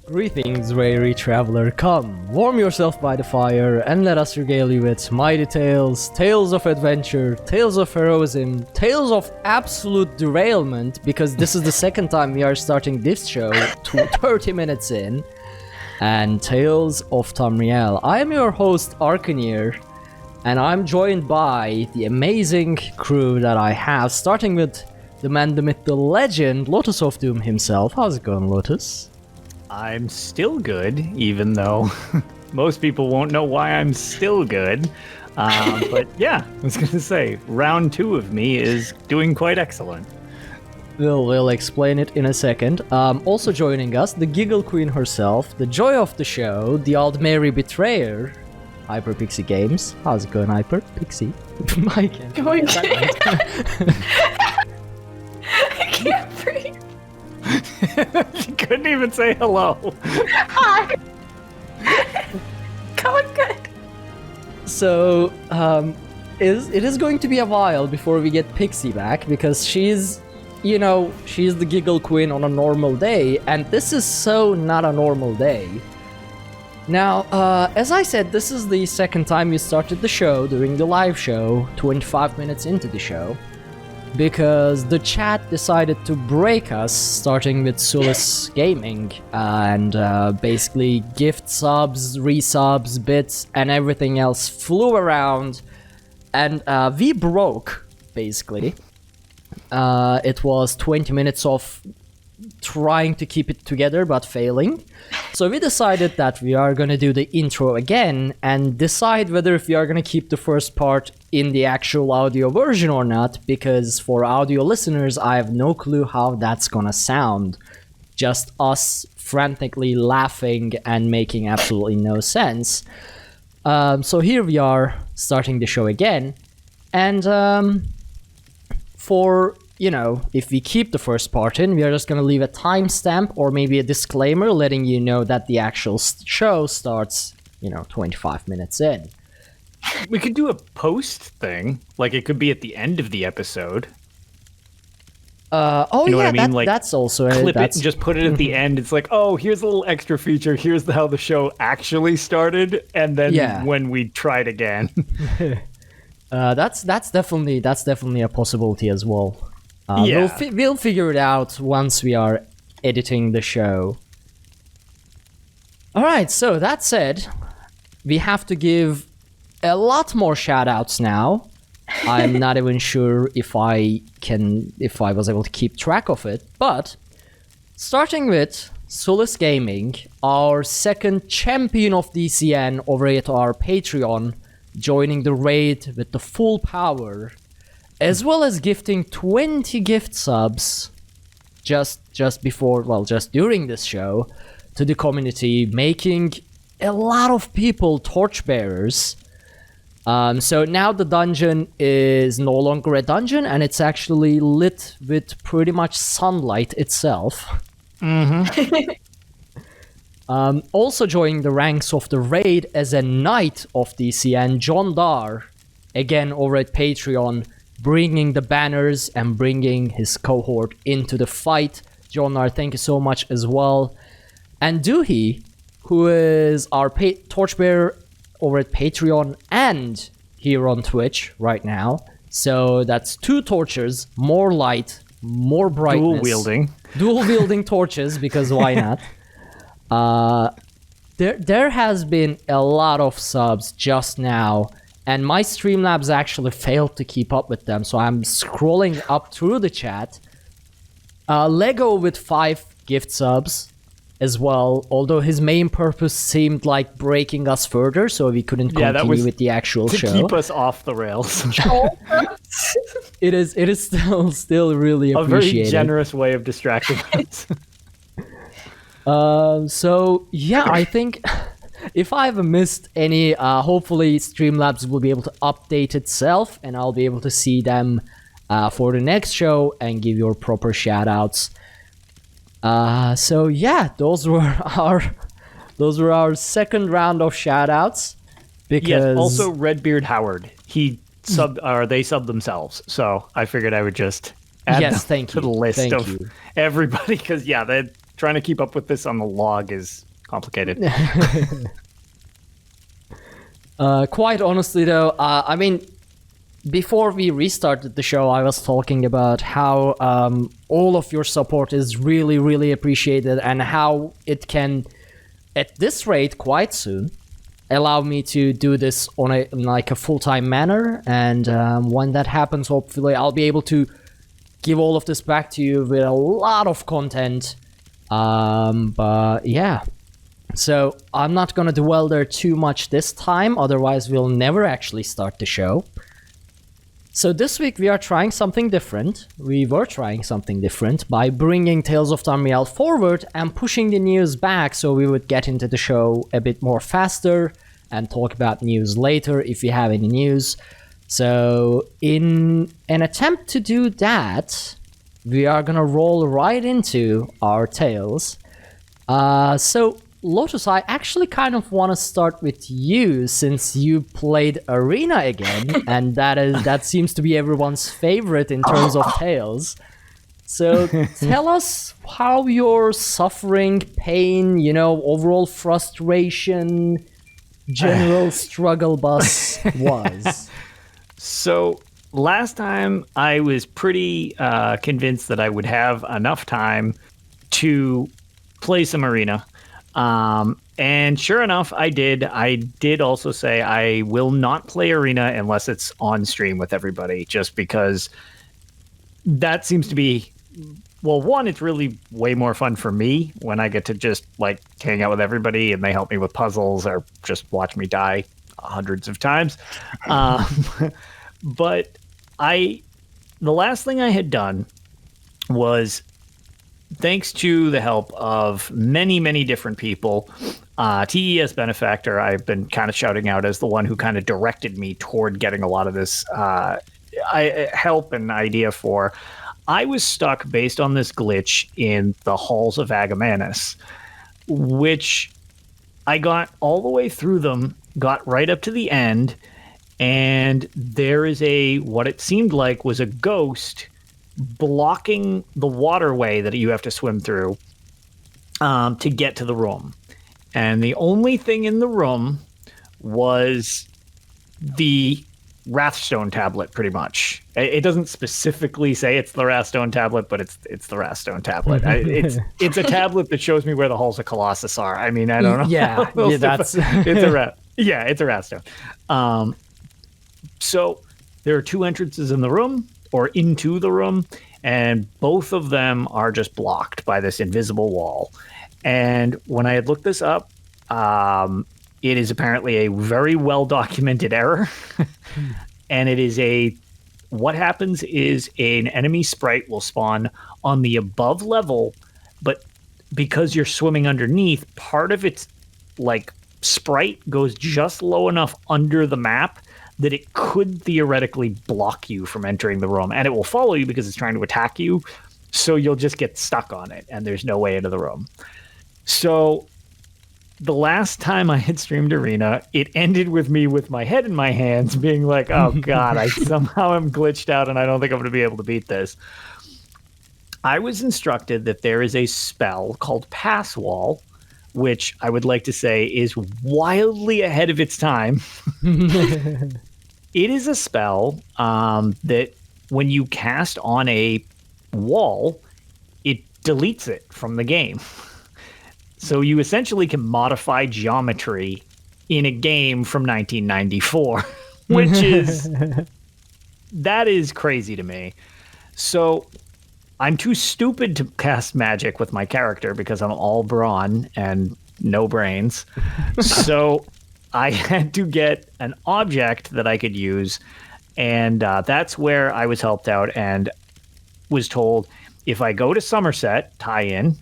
Greetings, weary traveler, come, warm yourself by the fire, and let us regale you with mighty tales, tales of adventure, tales of heroism, tales of absolute derailment, because this is the second time we are starting this show, 30 minutes in, and Tales of Tamriel. I am your host, Arkhaniir, and I'm joined by the amazing crew that I have, starting with the man, the myth, the legend, LotusOfDoom himself. How's it going, Lotus? I'm still good, even though most people won't know why I'm still good. But yeah, I was going to say, round 2 of me is doing quite excellent. We'll explain it in a second. Also joining us, the Giggle Queen herself, the joy of the show, the Old Mary Betrayer, HyperPixie Games. How's it going, HyperPixie? I can't. Going good. I can't breathe. She couldn't even say hello. Hi. Going good. So, it is going to be a while before we get Pixie back, because she's the Giggle Queen on a normal day, and this is so not a normal day. Now, as I said, this is the second time we started the show during the live show, 25 minutes into the show, because the chat decided to break us, starting with Sulis Gaming, and basically gift subs, resubs, bits, and everything else flew around, and we broke, basically. It was 20 minutes of trying to keep it together but failing. So we decided that we are going to do the intro again and decide whether if we are going to keep the first part in the actual audio version or not, because for audio listeners, I have no clue how that's going to sound. Just us frantically laughing and making absolutely no sense. So here we are starting the show again. And if we keep the first part in, we are just going to leave a timestamp or maybe a disclaimer letting you know that the actual show starts, 25 minutes in. We could do a post thing, like it could be at the end of the episode. You know what I mean? That's also clip it and just put it at the end. It's like, oh, here's a little extra feature. Here's how the show actually started, and then when we tried again. That's definitely a possibility as well. We'll figure it out once we are editing the show. Alright, so that said, we have to give a lot more shoutouts now. I'm not even sure if I was able to keep track of it, but starting with Sulis Gaming, our second champion of DCN over at our Patreon, joining the raid with the full power, as well as gifting 20 gift subs just during this show to the community, making a lot of people torchbearers. So now the dungeon is no longer a dungeon, and it's actually lit with pretty much sunlight itself. Mm-hmm. Also joining the ranks of the raid as a knight of DCN, John Dar, again over at Patreon, bringing the banners and bringing his cohort into the fight. John Dar, thank you so much as well. And Doohy, who is our torchbearer over at Patreon and here on Twitch right now. So that's 2 torches, more light, more brightness. Dual wielding torches, because why not? There has been a lot of subs just now, and my Streamlabs actually failed to keep up with them, so I'm scrolling up through the chat. Lego with 5 gift subs as well, although his main purpose seemed like breaking us further, so we couldn't continue with the actual show. To keep us off the rails. It is still really appreciated. A very generous way of distracting us. I think if I haven't missed any, hopefully Streamlabs will be able to update itself, and I'll be able to see them for the next show and give your proper shoutouts. Those were our second round of shoutouts. Because yes, also Redbeard Howard, he subbed, or they subbed themselves, so I figured I would just add them to the list of everybody, because trying to keep up with this on the log is complicated. Quite honestly, though, I mean, before we restarted the show, I was talking about how all of your support is really, really appreciated, and how it can, at this rate, quite soon, allow me to do this on a full-time manner. And when that happens, hopefully, I'll be able to give all of this back to you with a lot of content. But yeah. So I'm not gonna dwell there too much this time, otherwise we'll never actually start the show. So this week we are trying something different. We were trying something different by bringing Tales of Tamriel forward and pushing the news back so we would get into the show a bit more faster and talk about news later if we have any news. So in an attempt to do that, we are gonna roll right into our tales. So Lotus, I actually kind of want to start with you since you played Arena again, and that seems to be everyone's favorite in terms of tales. So tell us how your suffering, pain, overall frustration, general struggle bus was. So last time I was pretty convinced that I would have enough time to play some Arena. And sure enough, I did. I did also say I will not play Arena unless it's on stream with everybody, just because that seems to be, well, one, it's really way more fun for me when I get to just like hang out with everybody and they help me with puzzles or just watch me die hundreds of times. But the last thing I had done was, thanks to the help of many, many different people, TES Benefactor, I've been kind of shouting out as the one who kind of directed me toward getting a lot of this help and idea for. I was stuck based on this glitch in the Halls of Agamenus, which I got all the way through them, got right up to the end, and there is what it seemed like was a ghost blocking the waterway that you have to swim through to get to the room. And the only thing in the room was the Wrathstone tablet, pretty much. It doesn't specifically say it's the Wrathstone tablet, but it's the Wrathstone tablet. It's a tablet that shows me where the Halls of Colossus are. I mean, I don't know. Yeah, that's... it's a Wrathstone. So there are two entrances in the room, or into the room, and both of them are just blocked by this invisible wall. And when I had looked this up, it is apparently a very well documented error. And it is what happens is an enemy sprite will spawn on the above level, but because you're swimming underneath, part of its like sprite goes just low enough under the map that it could theoretically block you from entering the room, and it will follow you because it's trying to attack you. So you'll just get stuck on it and there's no way into the room. So the last time I had streamed Arena, it ended with me with my head in my hands being like, oh God, I somehow am glitched out and I don't think I'm going to be able to beat this. I was instructed that there is a spell called Pass Wall, which I would like to say is wildly ahead of its time. It is a spell that when you cast on a wall, it deletes it from the game. So you essentially can modify geometry in a game from 1994, which that is crazy to me. So I'm too stupid to cast magic with my character because I'm all brawn and no brains. So I had to get an object that I could use, and that's where I was helped out and was told if I go to Somerset, tie-in,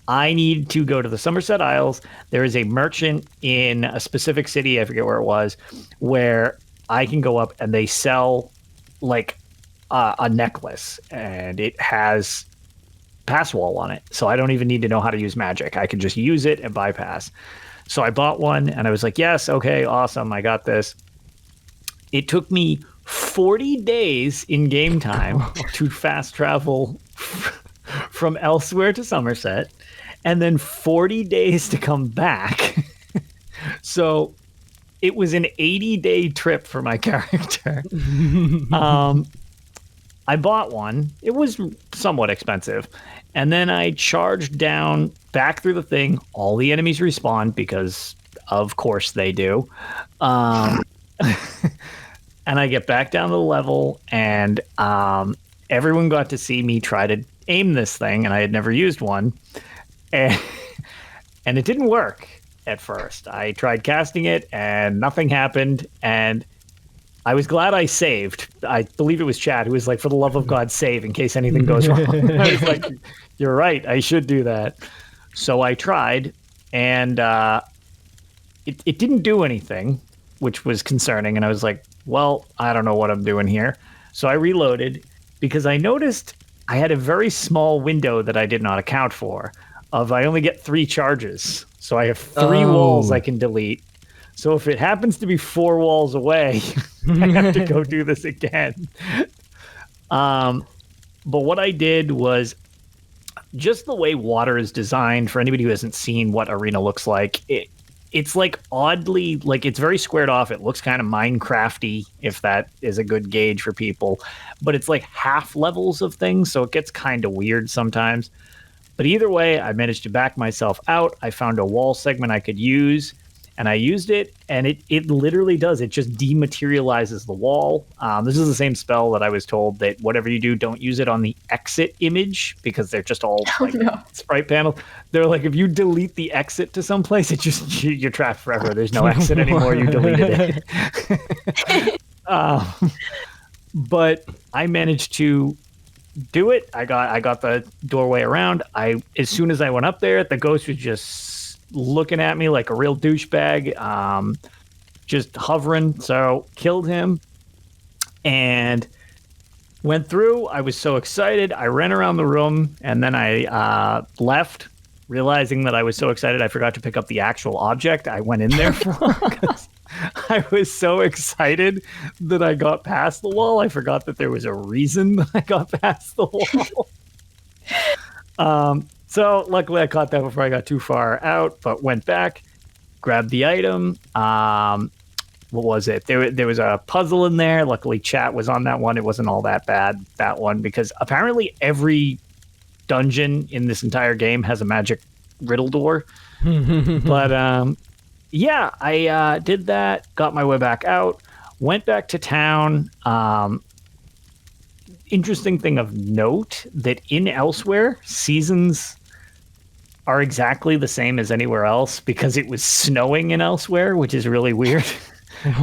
I need to go to the Somerset Isles. There is a merchant in a specific city, I forget where it was, where I can go up and they sell like a necklace, and it has Pass Wall on it. So I don't even need to know how to use magic. I can just use it and bypass. So I bought one and I was like, yes, okay, awesome, I got this. It took me 40 days in game time to fast travel from elsewhere to Somerset, and then 40 days to come back. So it was an 80-day trip for my character. I bought one. It was somewhat expensive. And then I charged down back through the thing. All the enemies respawn because, of course, they do. And I get back down to the level, and everyone got to see me try to aim this thing, and I had never used one. And it didn't work at first. I tried casting it, and nothing happened, and I was glad I saved. I believe it was Chad who was like, for the love of God, save in case anything goes wrong. I was like, you're right, I should do that. So I tried, and it didn't do anything, which was concerning, and I was like, well, I don't know what I'm doing here. So I reloaded, because I noticed I had a very small window that I did not account for, of I only get 3 charges. So I have 3 walls I can delete. So if it happens to be 4 walls away, I have to go do this again. But what I did was, just the way water is designed, for anybody who hasn't seen what Arena looks like, it's like oddly, like it's very squared off. It looks kind of Minecrafty, if that is a good gauge for people. But it's like half levels of things, so it gets kind of weird sometimes. But either way, I managed to back myself out. I found a wall segment I could use, and I used it, and it literally does. It just dematerializes the wall. This is the same spell that I was told that whatever you do, don't use it on the exit image, because they're just all sprite panels. They're like, if you delete the exit to someplace, it just you're trapped forever. There's no exit anymore. You deleted it. But I managed to do it. I got the doorway around. As soon as I went up there, the ghost was just looking at me like a real douchebag, just hovering. So killed him and went through. I was so excited. I ran around the room, and then I left, realizing that I was so excited I forgot to pick up the actual object I went in there for. I was so excited that I got past the wall. I forgot that there was a reason that I got past the wall. So luckily I caught that before I got too far out, but went back, grabbed the item. What was it? There was a puzzle in there. Luckily chat was on that one. It wasn't all that bad, that one, because apparently every dungeon in this entire game has a magic riddle door. But yeah, I did that, got my way back out, went back to town. Interesting thing of note, that in Elsewhere, seasons are exactly the same as anywhere else, because it was snowing in Elsewhere, which is really weird.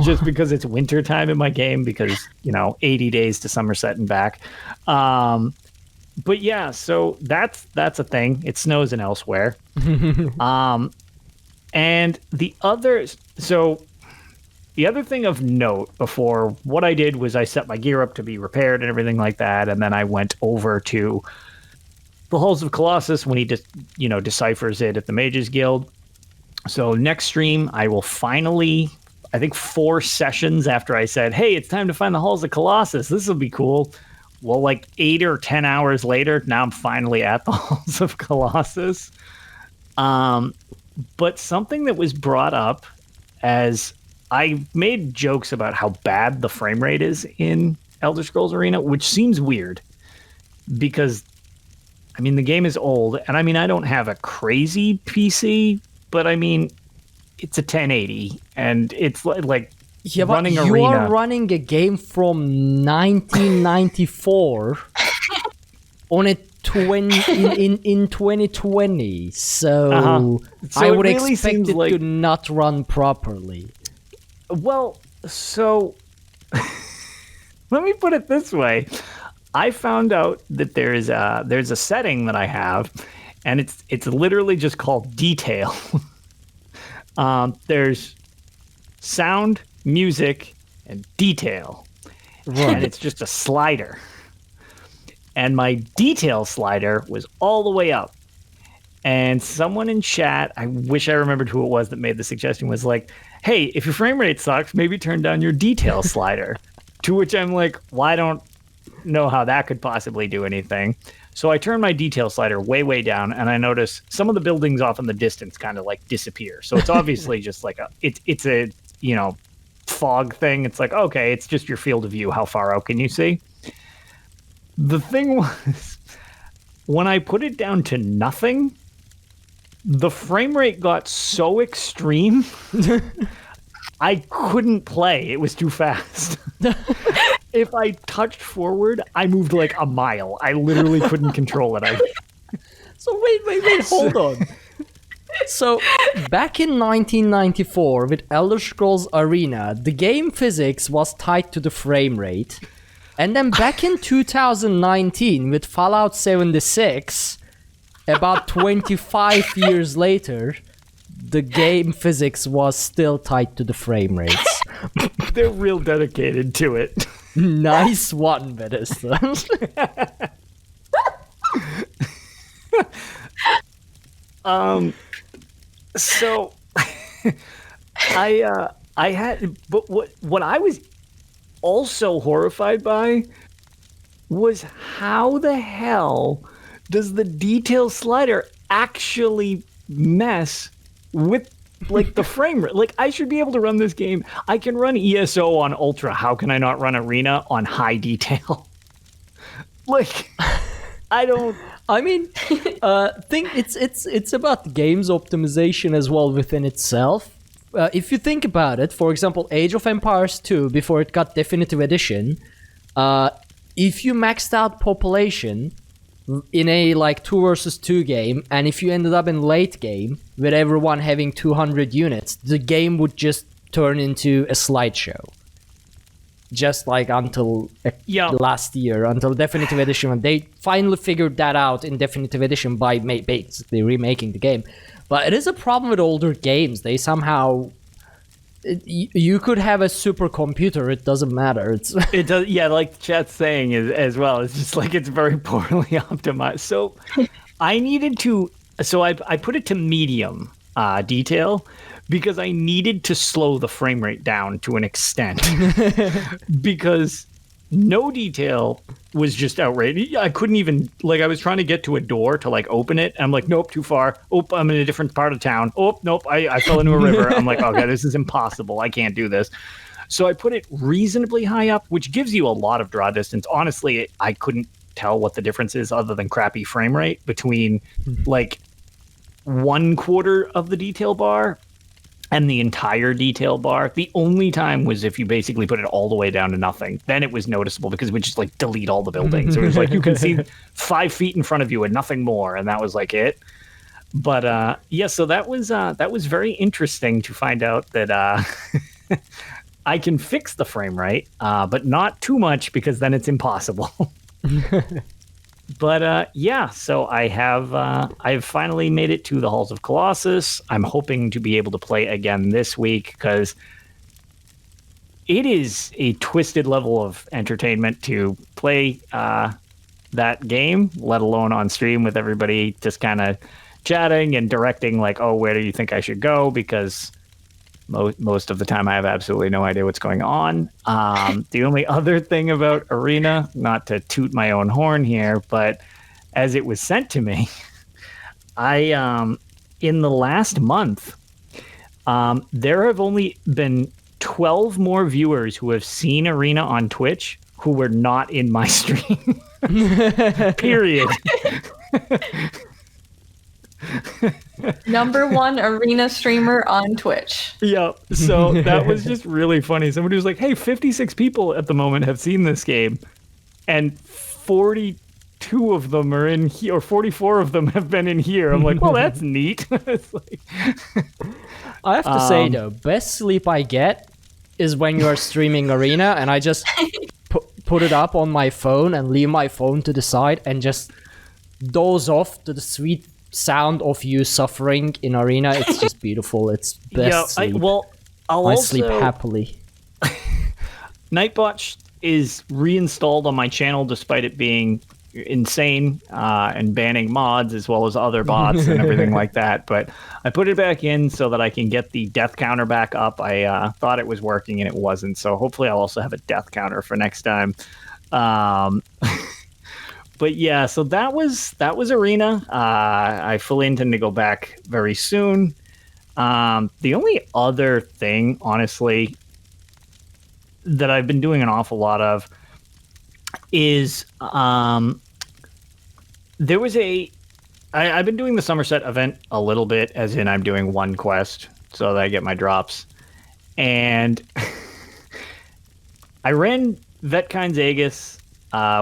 Just because it's winter time in my game, because, 80 days to Somerset and back. But yeah, so that's a thing. It snows in Elsewhere. And the other thing of note before, what I did was I set my gear up to be repaired and everything like that, and then I went over to the Halls of Colossus when he just, deciphers it at the Mages Guild. So next stream, I will finally, I think 4 sessions after I said, hey, it's time to find the Halls of Colossus. This will be cool. Well, like 8 or 10 hours later, now I'm finally at the Halls of Colossus. But something that was brought up, as I made jokes about how bad the frame rate is in Elder Scrolls Arena, which seems weird because, the game is old, and I don't have a crazy PC, but it's a 1080, and it's like running but Arena. You are running a game from 1994 on a in 2020, so I would really expect it like, to not run properly. Well, so let me put it this way. I found out that there's a setting that I have, and it's literally just called detail. There's sound, music, and detail. Right. And it's just a slider. And my detail slider was all the way up. And someone in chat, I wish I remembered who it was that made the suggestion, was like, hey, if your frame rate sucks, maybe turn down your detail slider. To which I'm like, why don't know how that could possibly do anything. So I turn my detail slider way down, and I notice some of the buildings off in the distance kind of like disappear. So it's obviously just like it's a fog thing. It's like, okay, it's just your field of view. How far out can you see? The thing was, when I put it down to nothing, the frame rate got so extreme, I couldn't play. It was too fast. If I touched forward, I moved like a mile. I literally couldn't control it. So wait, hold on. So, back in 1994, with Elder Scrolls Arena, the game physics was tied to the frame rate. And then back in 2019, with Fallout 76, about 25 years later, the game physics was still tied to the frame rates. They're real dedicated to it. Nice one, Bethesda. So I had, but what I was also horrified by was how the hell does the detail slider actually mess with like the frame rate? Like, I should be able to run this game. I can run ESO on ultra. How can I not run Arena on high detail? Like, I don't. I mean, think it's about games optimization as well within itself. If you think about it, for example, Age of Empires 2, before it got Definitive Edition, if you maxed out population in a like 2 versus 2 game, and if you ended up in late game with everyone having 200 units, the game would just turn into a slideshow. Just like until last year, until Definitive Edition, when they finally figured that out in Definitive Edition by basically remaking the game. But it is a problem with older games. They somehow... you could have a supercomputer, it doesn't matter. It does, yeah, like the chat's saying as well. It's just like it's very poorly optimized. So I needed to... So I put it to medium detail, because I needed to slow the frame rate down to an extent. Because no detail was just outrageous. I couldn't even, like, I was trying to get to a door to, like, open it. And I'm like, nope, too far. Oh, I'm in a different part of town. Oh, nope, I fell into a river. I'm like, okay, this is impossible. I can't do this. So I put it reasonably high up, which gives you a lot of draw distance. Honestly, I couldn't tell what the difference is other than crappy frame rate between, like, 1/4 of the detail bar and the entire detail bar. The only time was if you basically put it all the way down to nothing. Then it was noticeable because it would just like delete all the buildings. It was like you can see 5 feet in front of you and nothing more, and that was like it. But yeah, so that was very interesting to find out that I can fix the frame rate, but not too much, because then it's impossible. But yeah, so I've finally made it to the Halls of Colossus. I'm hoping to be able to play again this week, because it is a twisted level of entertainment to play that game, let alone on stream with everybody just kind of chatting and directing, like, oh, where do you think I should go? Because most of the time I have absolutely no idea what's going on. The only other thing about Arena, not to toot my own horn here, but as it was sent to me, I in the last month, there have only been 12 more viewers who have seen Arena on Twitch who were not in my stream. Period. #1 Arena streamer on Twitch. Yeah, so that was just really funny. Somebody was like, hey, 56 people at the moment have seen this game, and 42 of them are in here, or 44 of them have been in here. I'm like, well, that's neat. It's like... I have to say, though, best sleep I get is when you're streaming Arena, and I just put it up on my phone and leave my phone to the side and just doze off to the sweet sound of you suffering in Arena. It's just beautiful. It's best sleep. I sleep happily. Nightbotch is reinstalled on my channel despite it being insane and banning mods as well as other bots and everything like that. But I put it back in so that I can get the death counter back up. I thought it was working and it wasn't. So hopefully I'll also have a death counter for next time. But yeah, so that was Arena. I fully intend to go back very soon. The only other thing, honestly, that I've been doing an awful lot of is there was I've been doing the Somerset event a little bit, as in I'm doing one quest so that I get my drops. And I ran Vetkind's Aegis,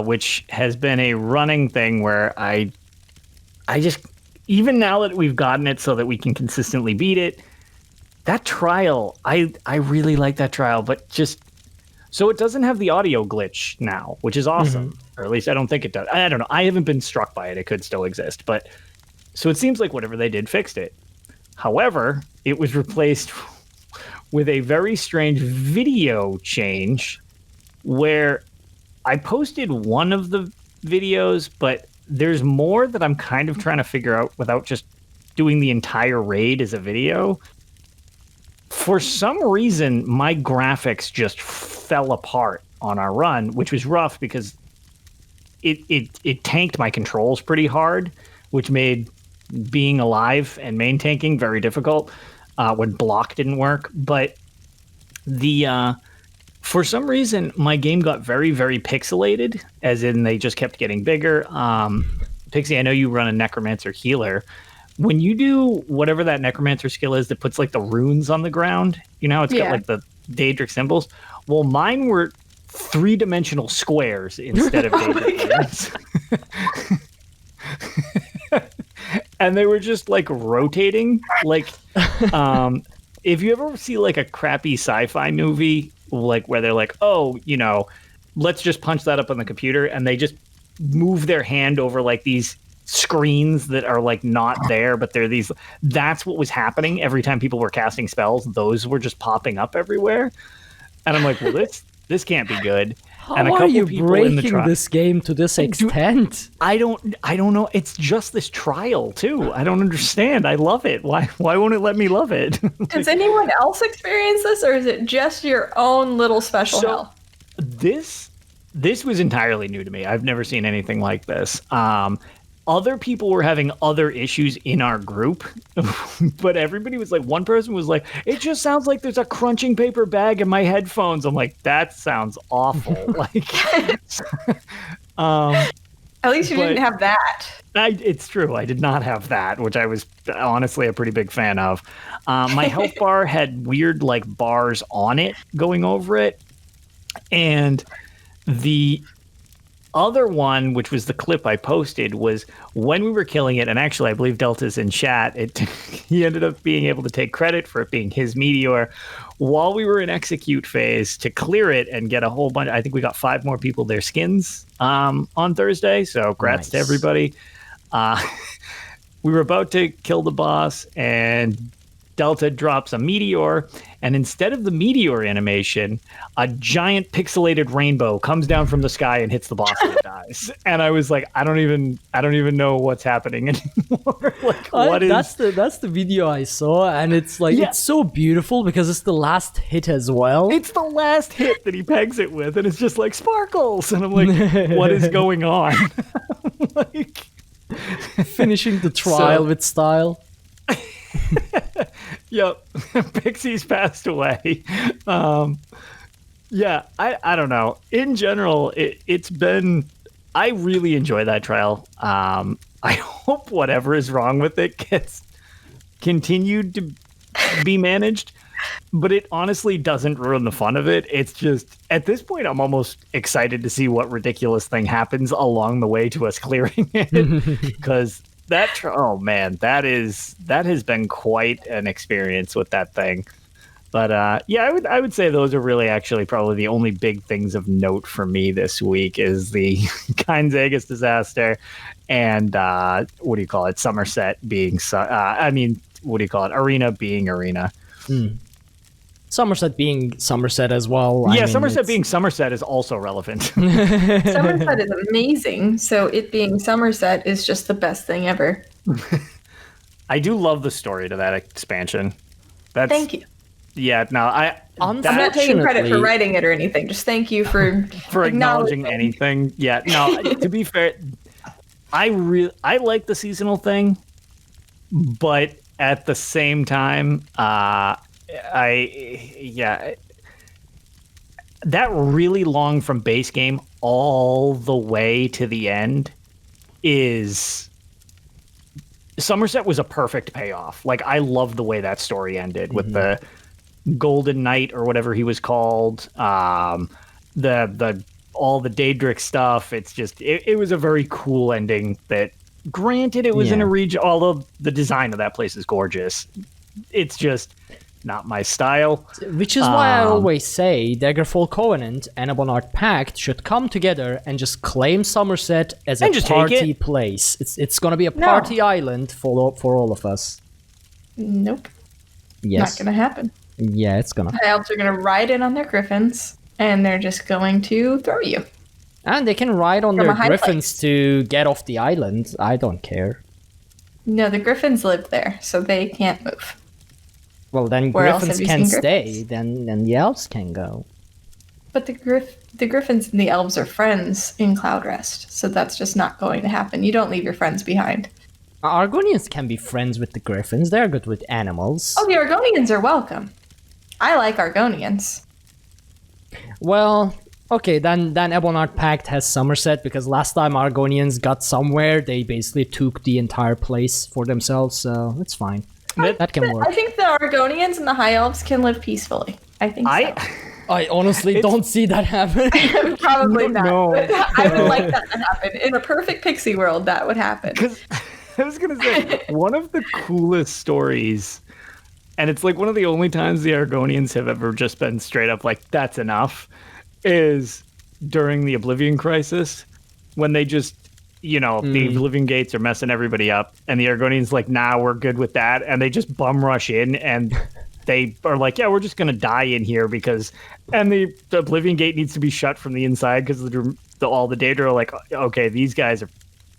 which has been a running thing where I just, even now that we've gotten it so that we can consistently beat it, that trial, I really like that trial, but just, so it doesn't have the audio glitch now, which is awesome. Or at least I don't think it does. I don't know. I haven't been struck by it. It could still exist. But so it seems like whatever they did fixed it. However, it was replaced with a very strange video change where I posted one of the videos, but there's more that I'm kind of trying to figure out without just doing the entire raid as a video. For some reason, my graphics just fell apart on our run, which was rough because it tanked my controls pretty hard, which made being alive and main tanking very difficult when block didn't work. But for some reason, my game got very, very pixelated, as in they just kept getting bigger. Pixie, I know you run a Necromancer healer. When you do whatever that Necromancer skill is that puts like the runes on the ground, you know, it's got like the Daedric symbols. Well, mine were 3-dimensional squares instead of Daedric runes. And they were just like rotating. Like, if you ever see like a crappy sci-fi movie, like where they're like, oh, you know, let's just punch that up on the computer, and they just move their hand over like these screens that are like not there, but they're these. That's what was happening every time people were casting spells. Those were just popping up everywhere, and I'm like, well, this can't be good. How and are you breaking this game to this extent? I don't know. It's just this trial too. I don't understand. I love it. Why won't it let me love it? Does anyone else experience this, or is it just your own little special hell? This was entirely new to me. I've never seen anything like this. Other people were having other issues in our group, but everybody was like, one person was like, it just sounds like there's a crunching paper bag in my headphones. I'm like, that sounds awful. Like, at least you didn't have that. It's true. I did not have that, which I was honestly a pretty big fan of. My health bar had weird like bars on it going over it. And the other one, which was the clip I posted, was when we were killing it, and actually I believe Delta's in chat, he ended up being able to take credit for it being his meteor while we were in execute phase to clear it and get a whole bunch. I think we got 5 more people their skins on Thursday, so grats to everybody. We were about to kill the boss, and Delta drops a meteor, and instead of the meteor animation, a giant pixelated rainbow comes down from the sky and hits the boss and it dies. And I was like, I don't even know what's happening anymore. Like, that's the video I saw, and it's like it's so beautiful because it's the last hit as well. It's the last hit that he pegs it with, and it's just like sparkles, and I'm like, what is going on? Like, finishing the trial with style. Yep, Pixie's passed away. Yeah, I don't know. In general, it's been. I really enjoy that trial. I hope whatever is wrong with it gets continued to be managed, but it honestly doesn't ruin the fun of it. It's just at this point, I'm almost excited to see what ridiculous thing happens along the way to us clearing it, because. Oh man, that has been quite an experience with that thing. But yeah, I would say those are really actually probably the only big things of note for me this week is the Kynes Aegis disaster and Somerset being Arena being Arena. Somerset being Somerset as well. Yeah, Somerset being Somerset is also relevant. Somerset is amazing, so it being Somerset is just the best thing ever. I do love the story to that expansion. Thank you. I'm not taking credit for writing it or anything. Just thank you for acknowledging anything. Yeah, no. To be fair, I like the seasonal thing, but at the same time, that really long from base game all the way to the end is. Somerset was a perfect payoff. Like, I love the way that story ended with the Golden Knight or whatever he was called. The all the Daedric stuff. It's just it was a very cool ending. That granted, it was in a region. Although the design of that place is gorgeous, it's just not my style. Which is why I always say Daggerfall Covenant and Ebon Pact should come together and just claim Somerset as a party place. It's gonna be a party island for all of us. Nope. Yes. Not gonna happen. Yeah, it's gonna. The elves are gonna ride in on their griffins, and they're just going to throw you. And they can ride on their griffins to get off the island. I don't care. No, the griffins live there, so they can't move. Well, then griffins can stay. Then the elves can go. But the griffins and the elves are friends in Cloudrest, so that's just not going to happen. You don't leave your friends behind. Argonians can be friends with the griffins. They're good with animals. Oh, the Argonians are welcome. I like Argonians. Well, okay, then Ebonheart Pact has Somerset, because last time Argonians got somewhere, they basically took the entire place for themselves, so it's fine. That can work. I think the Argonians and the High Elves can live peacefully. I think so. I honestly don't see that happen. Probably not. No. I would like that to happen. In a perfect pixie world, that would happen. Because I was going to say, one of the coolest stories, and it's like one of the only times the Argonians have ever just been straight up like, that's enough, is during the Oblivion Crisis, when they just, the Oblivion Gates are messing everybody up, and the Argonians like, nah, we're good with that, and they just bum rush in, and they are like, yeah, we're just gonna die in here and the Oblivion Gate needs to be shut from the inside because all the Daedra are like, okay, these guys are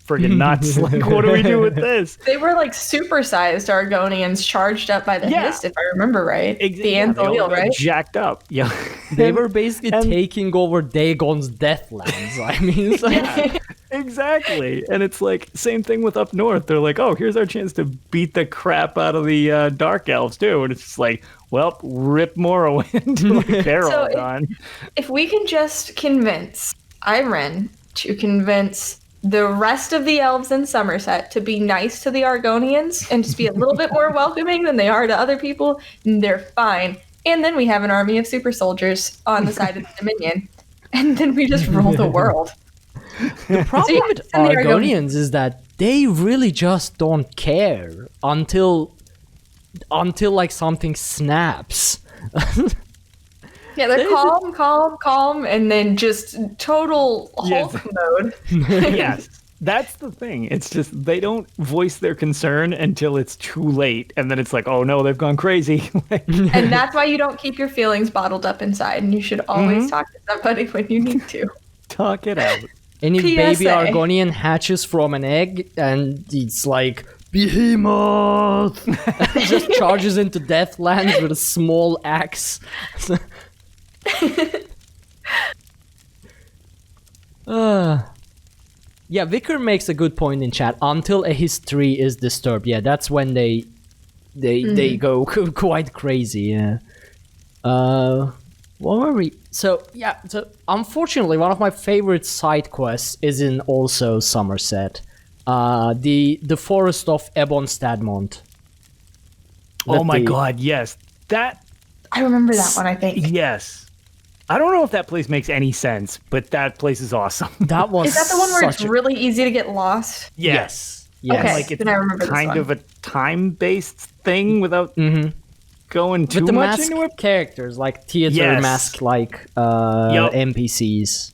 friggin' nuts. Like, what do we do with this? They were like supersized Argonians charged up by the mist, if I remember right. The Antholiel, right? Jacked up. Yeah. They were basically taking over Dagon's Deathlands. I mean, it's like... Exactly. And it's like, same thing with up north. They're like, oh, here's our chance to beat the crap out of the Dark Elves, too. And it's just like, well, rip Morrowind. Like, they're all gone. If we can just convince Iren to convince the rest of the elves in Somerset to be nice to the Argonians and just be a little bit more welcoming than they are to other people, they're fine. And then we have an army of super soldiers on the side of the Dominion. And then we just rule the world. The problem with Argonians is that they really just don't care until like something snaps. Yeah, they're calm, and then just total Hulk mode. Yes, that's the thing. It's just they don't voice their concern until it's too late, and then it's like, oh no, they've gone crazy. And that's why you don't keep your feelings bottled up inside, and you should always talk to somebody when you need to. Talk it out. Any baby Argonian hatches from an egg, and it's like, Behemoth! Just charges into Deathlands with a small axe. Yeah, Vicar makes a good point in chat. Until a history is disturbed, yeah, that's when they go quite crazy. Yeah. What were we? So unfortunately, one of my favorite side quests is in also Somerset. The Forest of Ebon Stadtmont. Oh my god, yes. That I remember that one, I think. Yes. I don't know if that place makes any sense, but that place is awesome. That was Is that the one where it's really easy to get lost? Yes. Okay, like it's then I remember kind of a time-based thing without going too with the much masked into it. characters, like theater mask like NPCs.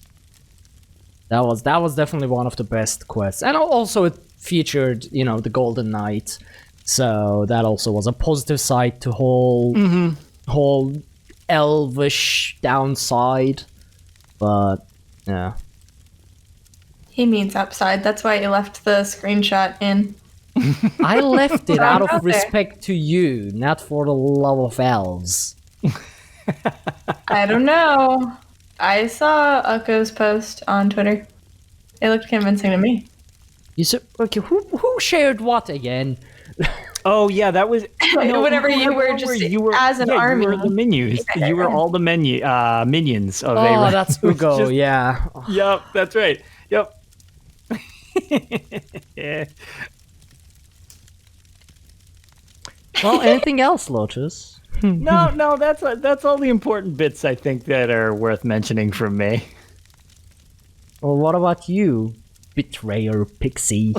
That was definitely one of the best quests. And also it featured, the Golden Knight. So that also was a positive side to whole elvish downside. But yeah. He means upside. That's why he left the screenshot in. I left it out of respect to you, not for the love of elves. I don't know. I saw Ukko's post on Twitter. It looked convincing to me. Okay, who shared what again? Oh yeah, that was whenever you were just as an army. You were the menus. You were all the minions of Oh, that's Ugo. Yeah. Yep, that's right. Yep. Yeah. Well, anything else, Lotus? No, that's all the important bits I think that are worth mentioning from me. Well, what about you, betrayer pixie?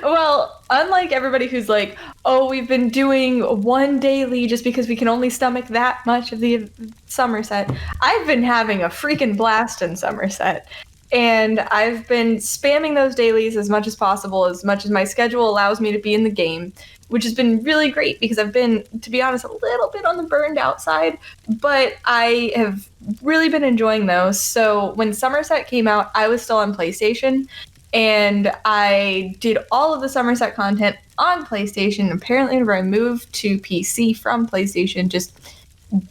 Well, unlike everybody who's like, oh, we've been doing one daily just because we can only stomach that much of the Somerset, I've been having a freaking blast in Somerset. And I've been spamming those dailies as much as possible, as much as my schedule allows me to be in the game, which has been really great because I've been, to be honest, a little bit on the burned out side, but I have really been enjoying those. So when Somerset came out, I was still on PlayStation. And I did all of the Somerset content on PlayStation. Apparently, whenever I moved to PC from PlayStation, just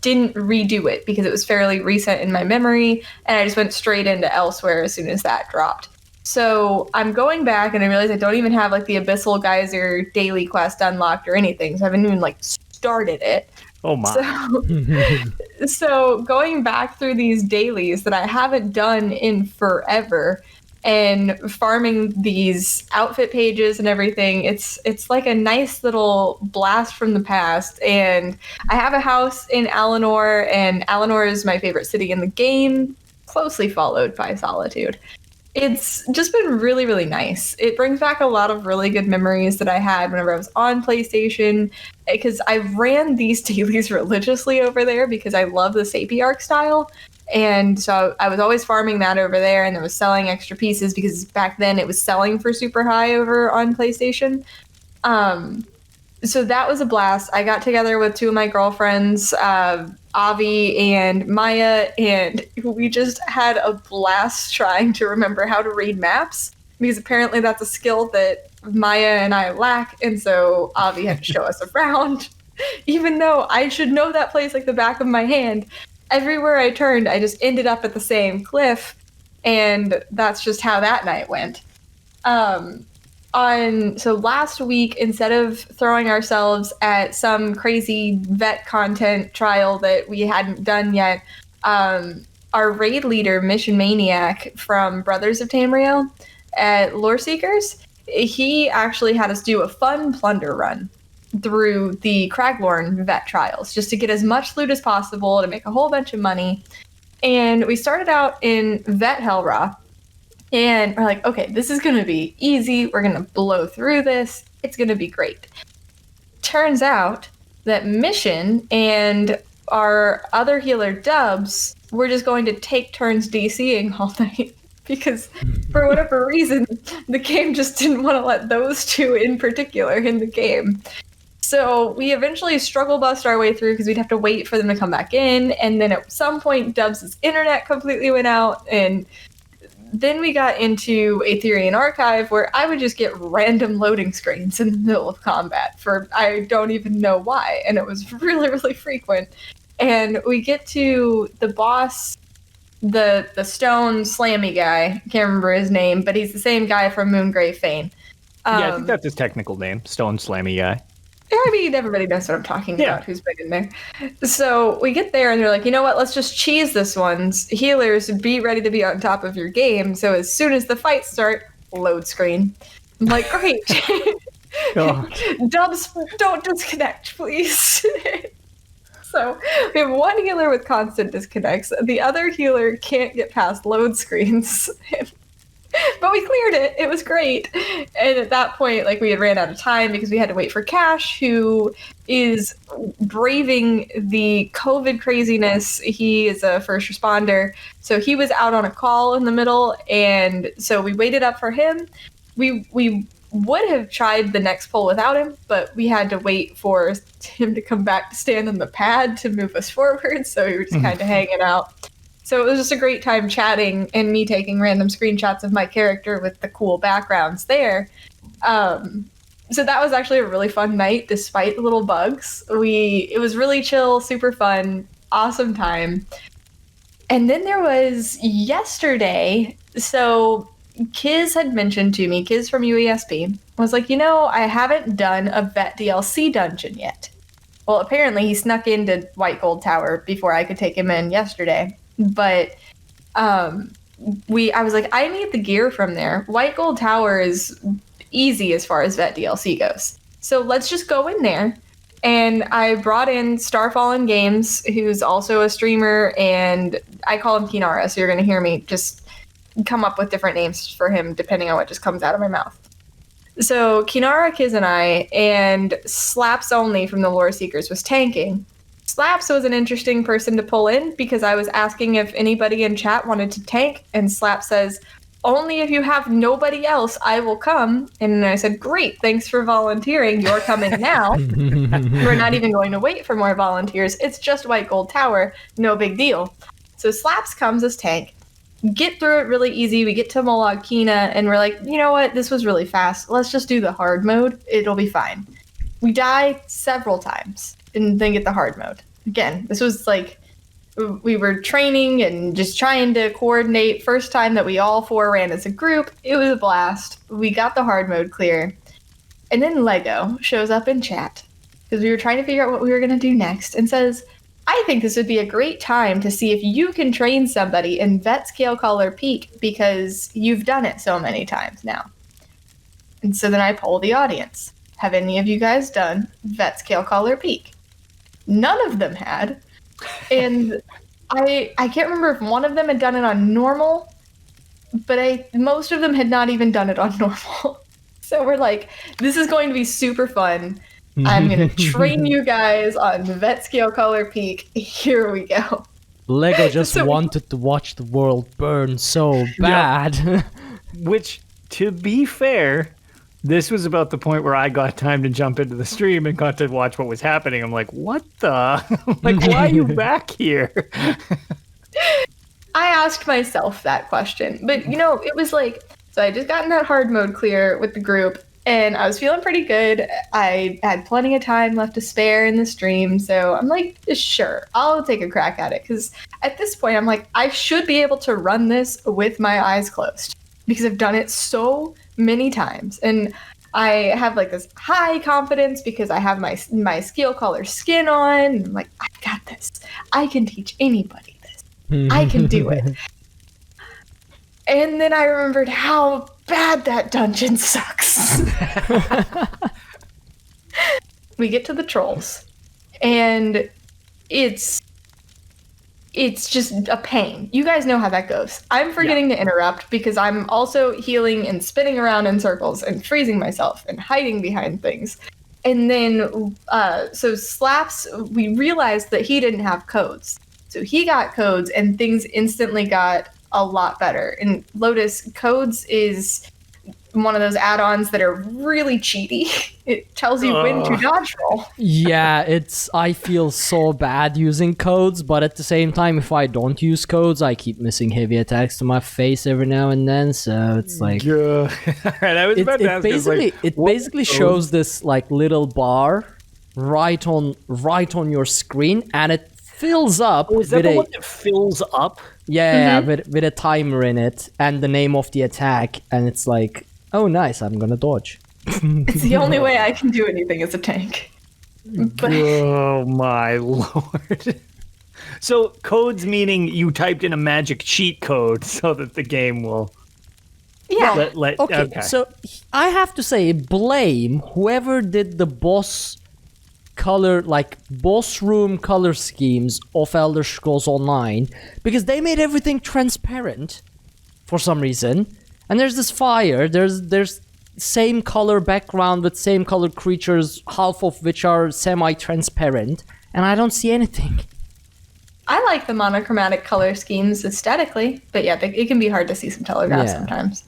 didn't redo it because it was fairly recent in my memory, and I just went straight into Elsewhere as soon as that dropped. So I'm going back, and I realize I don't even have like the Abyssal Geyser daily quest unlocked or anything, so I haven't even like started it. Oh my. So going back through these dailies that I haven't done in forever, and farming these outfit pages and everything, it's like a nice little blast from the past. And I have a house in Alinor, and Alinor is my favorite city in the game, closely followed by Solitude. It's just been really, really nice. It brings back a lot of really good memories that I had whenever I was on PlayStation, because I ran these dailies religiously over there because I love the Sapi Arc style. And so I was always farming that over there, and I was selling extra pieces because back then it was selling for super high over on PlayStation. So that was a blast. I got together with two of my girlfriends, Avi and Maya, and we just had a blast trying to remember how to read maps, because apparently that's a skill that Maya and I lack, and so Avi had to show us around. Even though I should know that place like the back of my hand, everywhere I turned, I just ended up at the same cliff, and that's just how that night went. So last week, instead of throwing ourselves at some crazy vet content trial that we hadn't done yet, our raid leader, Mission Maniac from Brothers of Tamriel at Lore Seekers, he actually had us do a fun plunder run through the Craglorn vet trials just to get as much loot as possible to make a whole bunch of money. And we started out in Vet Helra, and we're like, okay, this is gonna be easy, we're gonna blow through this, it's gonna be great. Turns out that Mission and our other healer Dubs were just going to take turns DCing all night because for whatever reason the game just didn't want to let those two in particular in the game. So we eventually struggle bust our way through because we'd have to wait for them to come back in. And then at some point, Dubs' internet completely went out. And then we got into Ethereum Archive, where I would just get random loading screens in the middle of combat for I don't even know why. And it was really, really frequent. And we get to the boss, the stone slammy guy. I can't remember his name, but he's the same guy from Moongrave Fane. Yeah, I think that's his technical name, Stone Slammy Guy. I mean, everybody knows what I'm talking about, who's been in there. So we get there, and they're like, you know what, let's just cheese this one. Healers, be ready to be on top of your game. So as soon as the fights start, load screen. I'm like, great. Dubs, don't disconnect, please. So we have one healer with constant disconnects. The other healer can't get past load screens. But we cleared it. It was great. And at that point, like, we had ran out of time because we had to wait for Cash, who is braving the COVID craziness. He is a first responder. So he was out on a call in the middle. And so we waited up for him. We would have tried the next poll without him, but we had to wait for him to come back to stand on the pad to move us forward. So we were just kind of hanging out. So it was just a great time chatting and me taking random screenshots of my character with the cool backgrounds there. So that was actually a really fun night, despite the little bugs. It was really chill, super fun, awesome time. And then there was yesterday, so Kiz had mentioned to me, Kiz from UESP, was like, I haven't done a Vet DLC dungeon yet. Well, apparently he snuck into White Gold Tower before I could take him in yesterday. But I was like, I need the gear from there. White Gold Tower is easy as far as Vet DLC goes. So let's just go in there. And I brought in Starfallen Games, who's also a streamer, and I call him Kinara, so you're going to hear me just come up with different names for him depending on what just comes out of my mouth. So Kinara, Kiz, and I, and Slaps Only from the Lore Seekers was tanking. Slaps was an interesting person to pull in because I was asking if anybody in chat wanted to tank, and Slaps says, only if you have nobody else, I will come. And I said, great, thanks for volunteering. You're coming now. We're not even going to wait for more volunteers. It's just White Gold Tower. No big deal. So Slaps comes as tank. Get through it really easy. We get to Molag Kina, and we're like, you know what? This was really fast. Let's just do the hard mode. It'll be fine. We die several times and then get the hard mode. Again, this was like, we were training and just trying to coordinate. First time that we all four ran as a group. It was a blast. We got the hard mode clear. And then Lego shows up in chat because we were trying to figure out what we were going to do next and says, I think this would be a great time to see if you can train somebody in Vet Scale Color Peak because you've done it so many times now. And so then I poll the audience. Have any of you guys done Vet Scale Color Peak? None of them had. And I can't remember if one of them had done it on normal, but most of them had not even done it on normal. So we're like, this is going to be super fun. I'm going to train you guys on Vet Scale Color Peak. Here we go. Lego just wanted to watch the world burn so bad. Yep. Which, to be fair, this was about the point where I got time to jump into the stream and got to watch what was happening. I'm like, what the? Like, why are you back here? I asked myself that question. But, it was like, so I just gotten that hard mode clear with the group, and I was feeling pretty good. I had plenty of time left to spare in the stream, so I'm like, sure, I'll take a crack at it. Because at this point, I'm like, I should be able to run this with my eyes closed. Because I've done it so many times, and I have like this high confidence because I have my scale color skin on, and I'm like, I've got this. I can teach anybody this. I can do it. And then I remembered how bad that dungeon sucks. We get to the trolls, and it's just a pain. You guys know how that goes. I'm forgetting to interrupt because I'm also healing and spinning around in circles and freezing myself and hiding behind things. And then, so Slaps, we realized that he didn't have codes. So he got codes and things instantly got a lot better. And Lotus, codes is one of those add-ons that are really cheaty. It tells you when to dodge roll. Yeah, I feel so bad using codes, but at the same time, if I don't use codes, I keep missing heavy attacks to my face every now and then, so it's like... Yeah. I was about to ask it basically shows this like little bar right on your screen, and it fills up is that the one that fills up? Yeah, with a timer in it, and the name of the attack, and it's like, oh nice, I'm gonna dodge. It's the only way I can do anything as a tank. But... Oh my lord. So codes meaning you typed in a magic cheat code so that the game will... Yeah. Okay, so I have to say, blame whoever did the boss room color schemes of Elder Scrolls Online, because they made everything transparent for some reason. And there's this fire, there's same color background with same color creatures, half of which are semi-transparent, and I don't see anything. I like the monochromatic color schemes aesthetically, but yeah, it can be hard to see some telegraphs sometimes.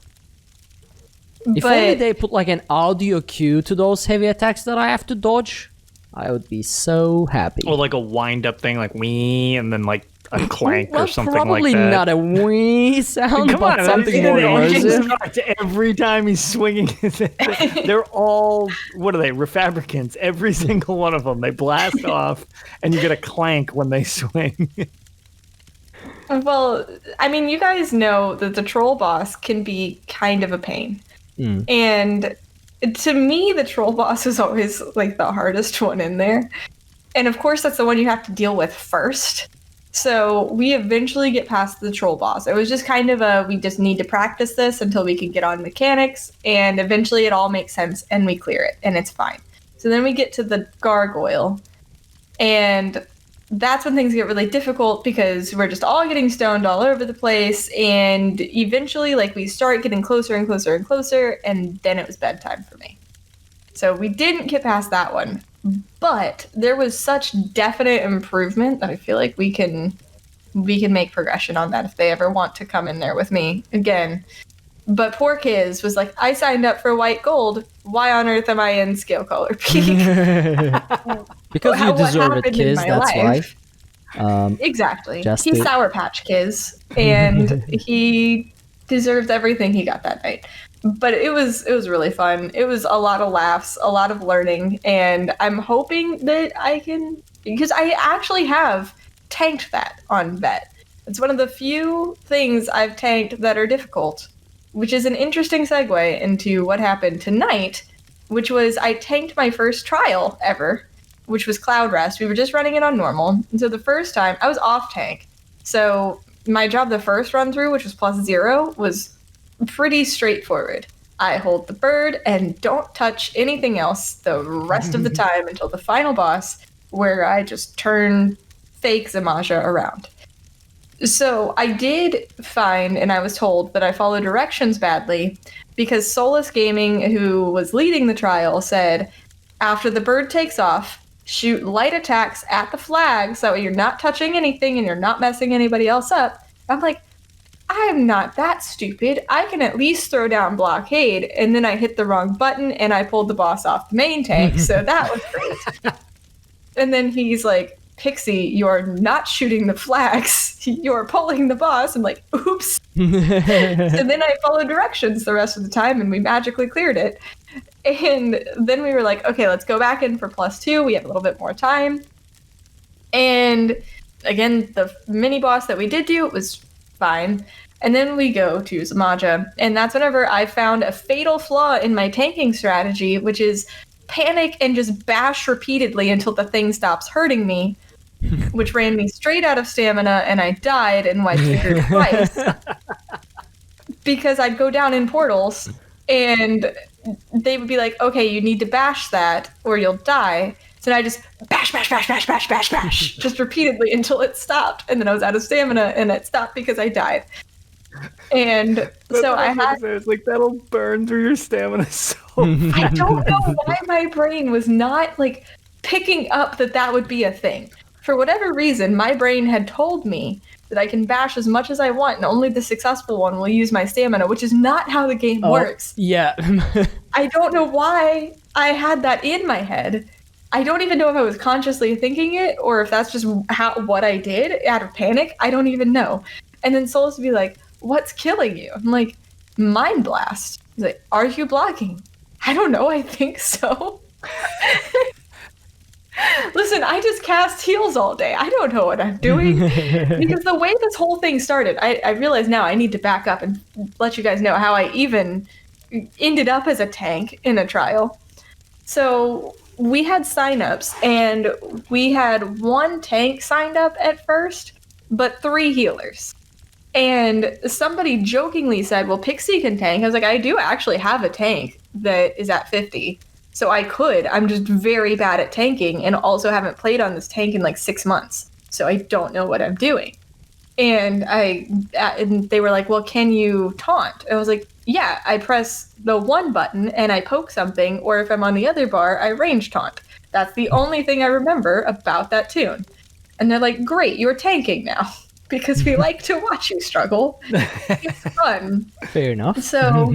If only they put like an audio cue to those heavy attacks that I have to dodge, I would be so happy. Or like a wind-up thing, like wee, and then like a clank or something like that. Probably not a wee sound, Come but on, something more immersive. Every time he's swinging, they're all, what are they, refabricants. Every single one of them. They blast off, and you get a clank when they swing. Well, I mean, you guys know that the troll boss can be kind of a pain. And to me, the troll boss is always like the hardest one in there. And of course, that's the one you have to deal with first. So we eventually get past the troll boss. It was just kind of we just need to practice this until we can get on mechanics. And eventually it all makes sense and we clear it and it's fine. So then we get to the gargoyle. And that's when things get really difficult because we're just all getting stoned all over the place. And eventually, like, we start getting closer and closer and closer. And then it was bedtime for me. So we didn't get past that one. But there was such definite improvement that I feel like we can make progression on that if they ever want to come in there with me again. But poor Kiz was like, I signed up for white gold. Why on earth am I in Scale Color Peak? Because you deserve it, Kiz, that's why. Exactly. He's Sour Patch Kiz, and he deserved everything he got that night. But it was really fun. It was a lot of laughs, a lot of learning, and I'm hoping that I can, because I actually have tanked that on Vet. It's one of the few things I've tanked that are difficult, which is an interesting segue into what happened tonight, which was I tanked my first trial ever, which was Cloud Rest. We were just running it on normal, and so the first time I was off tank. So my job the first run through, which was +0, was pretty straightforward. I hold the bird and don't touch anything else the rest of the time until the final boss, where I just turn fake Zamaja around. So I did find, and I was told that I followed directions badly, because Solus Gaming, who was leading the trial, said, after the bird takes off, shoot light attacks at the flag so you're not touching anything and you're not messing anybody else up. I'm like, I'm not that stupid. I can at least throw down blockade. And then I hit the wrong button and I pulled the boss off the main tank. So that was great. And then he's like, Pixie, you're not shooting the flags. You're pulling the boss. I'm like, oops. And then I followed directions the rest of the time and we magically cleared it. And then we were like, okay, let's go back in for +2. We have a little bit more time. And again, the mini boss that we did do, it was fine. And then we go to Zamaja, and that's whenever I found a fatal flaw in my tanking strategy, which is panic and just bash repeatedly until the thing stops hurting me, which ran me straight out of stamina, and I died and wiped triggered twice. Because I'd go down in portals, and they would be like, okay, you need to bash that, or you'll die. So I just bash, just repeatedly until it stopped. And then I was out of stamina and it stopped because I died. And so I had... It's like, that'll burn through your stamina so I don't know why my brain was not, like, picking up that would be a thing. For whatever reason, my brain had told me that I can bash as much as I want and only the successful one will use my stamina, which is not how the game works. Yeah. I don't know why I had that in my head. I don't even know if I was consciously thinking it or if that's just what I did out of panic. I don't even know. And then Solus would be like, what's killing you? I'm like, Mind Blast. He's like, are you blocking? I don't know. I think so. Listen, I just cast heals all day. I don't know what I'm doing. Because the way this whole thing started, I realize now I need to back up and let you guys know how I even ended up as a tank in a trial. So we had signups, and we had 1 tank signed up at first, but 3 healers. And somebody jokingly said, well, Pixie can tank. I was like, I do actually have a tank that is at 50. So I could. I'm just very bad at tanking and also haven't played on this tank in like 6 months. So I don't know what I'm doing. And they were like, well, can you taunt? And I was like, yeah, I press the 1 button and I poke something, or if I'm on the other bar, I range taunt. That's the only thing I remember about that tune. And they're like, great, you're tanking now, because we like to watch you struggle. It's fun. Fair enough. So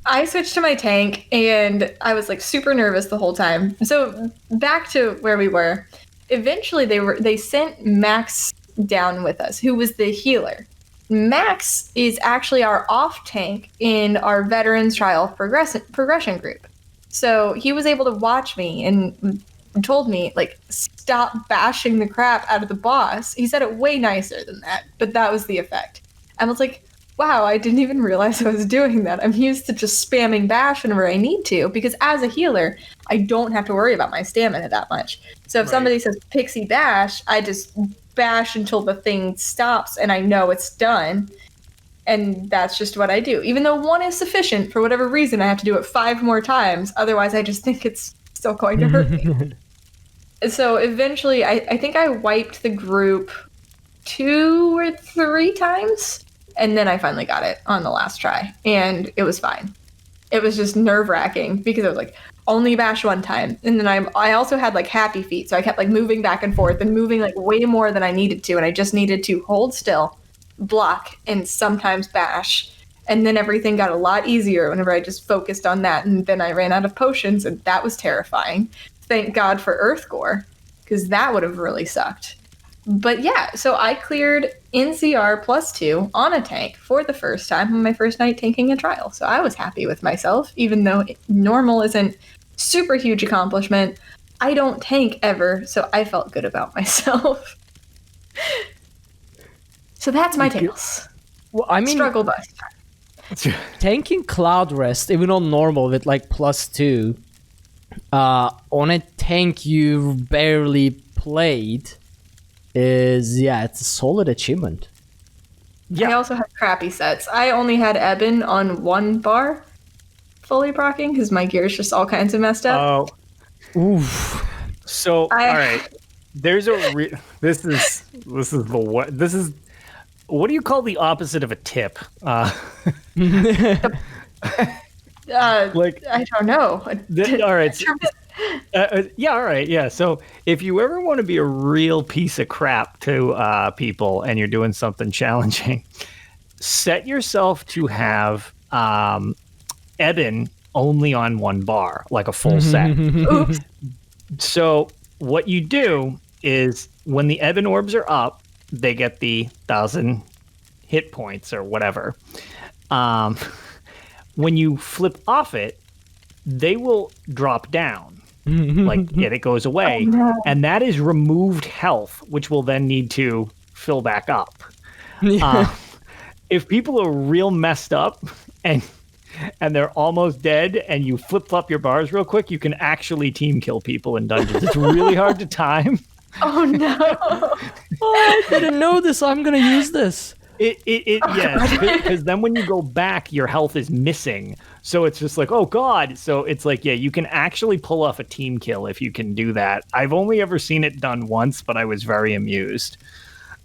I switched to my tank, and I was like super nervous the whole time. So back to where we were. Eventually, they sent max down with us, who was the healer. Max is actually our off tank in our Veterans Trial progression group. So he was able to watch me and told me, like, stop bashing the crap out of the boss. He said it way nicer than that, but that was the effect. I was like, wow, I didn't even realize I was doing that. I'm used to just spamming bash whenever I need to, because as a healer, I don't have to worry about my stamina that much. So if somebody says Pixie bash, I just bash until the thing stops and I know it's done. And that's just what I do. Even though 1 is sufficient, for whatever reason, I have to do it 5 more times. Otherwise, I just think it's still going to hurt me. So eventually, I think I wiped the group 2 or 3 times. And then I finally got it on the last try. And it was fine. It was just nerve-wracking because I was like, only bash 1 time. And then I also had like happy feet. So I kept like moving back and forth and moving like way more than I needed to. And I just needed to hold still, block, and sometimes bash. And then everything got a lot easier whenever I just focused on that. And then I ran out of potions, and that was terrifying. Thank God for Earth Gore, because that would have really sucked. But yeah, so I cleared NCR +2 on a tank for the first time on my first night tanking a trial. So I was happy with myself, even though normal isn't super huge accomplishment. I don't tank ever, so I felt good about myself. So that's my Tales. Well, I mean, struggle bus. Tanking Cloud Rest, even on normal with like +2, on a tank you barely played, it's a solid achievement. I also had crappy sets. I only had Ebon on 1 bar fully proccing because my gear's just all kinds of messed up. Oh, oof. So all right, there's a what do you call the opposite of a tip? Like I don't know. All right. All right. Yeah. So if you ever want to be a real piece of crap to people and you're doing something challenging, set yourself to have Ebon only on 1 bar, like a full set. Oops. So what you do is when the Ebon orbs are up, they get the 1,000 hit points or whatever. When you flip off it, they will drop down. Like it goes away. Oh, no. And that is removed health, which will then need to fill back up. If people are real messed up and they're almost dead and you flip-flop your bars real quick, you can actually team kill people in dungeons. It's really hard to time. Oh no! I didn't know this. I'm gonna use this. Yes, because then when you go back, your health is missing. So it's just like, oh god. So it's like, yeah, you can actually pull off a team kill if you can do that. I've only ever seen it done once, but I was very amused.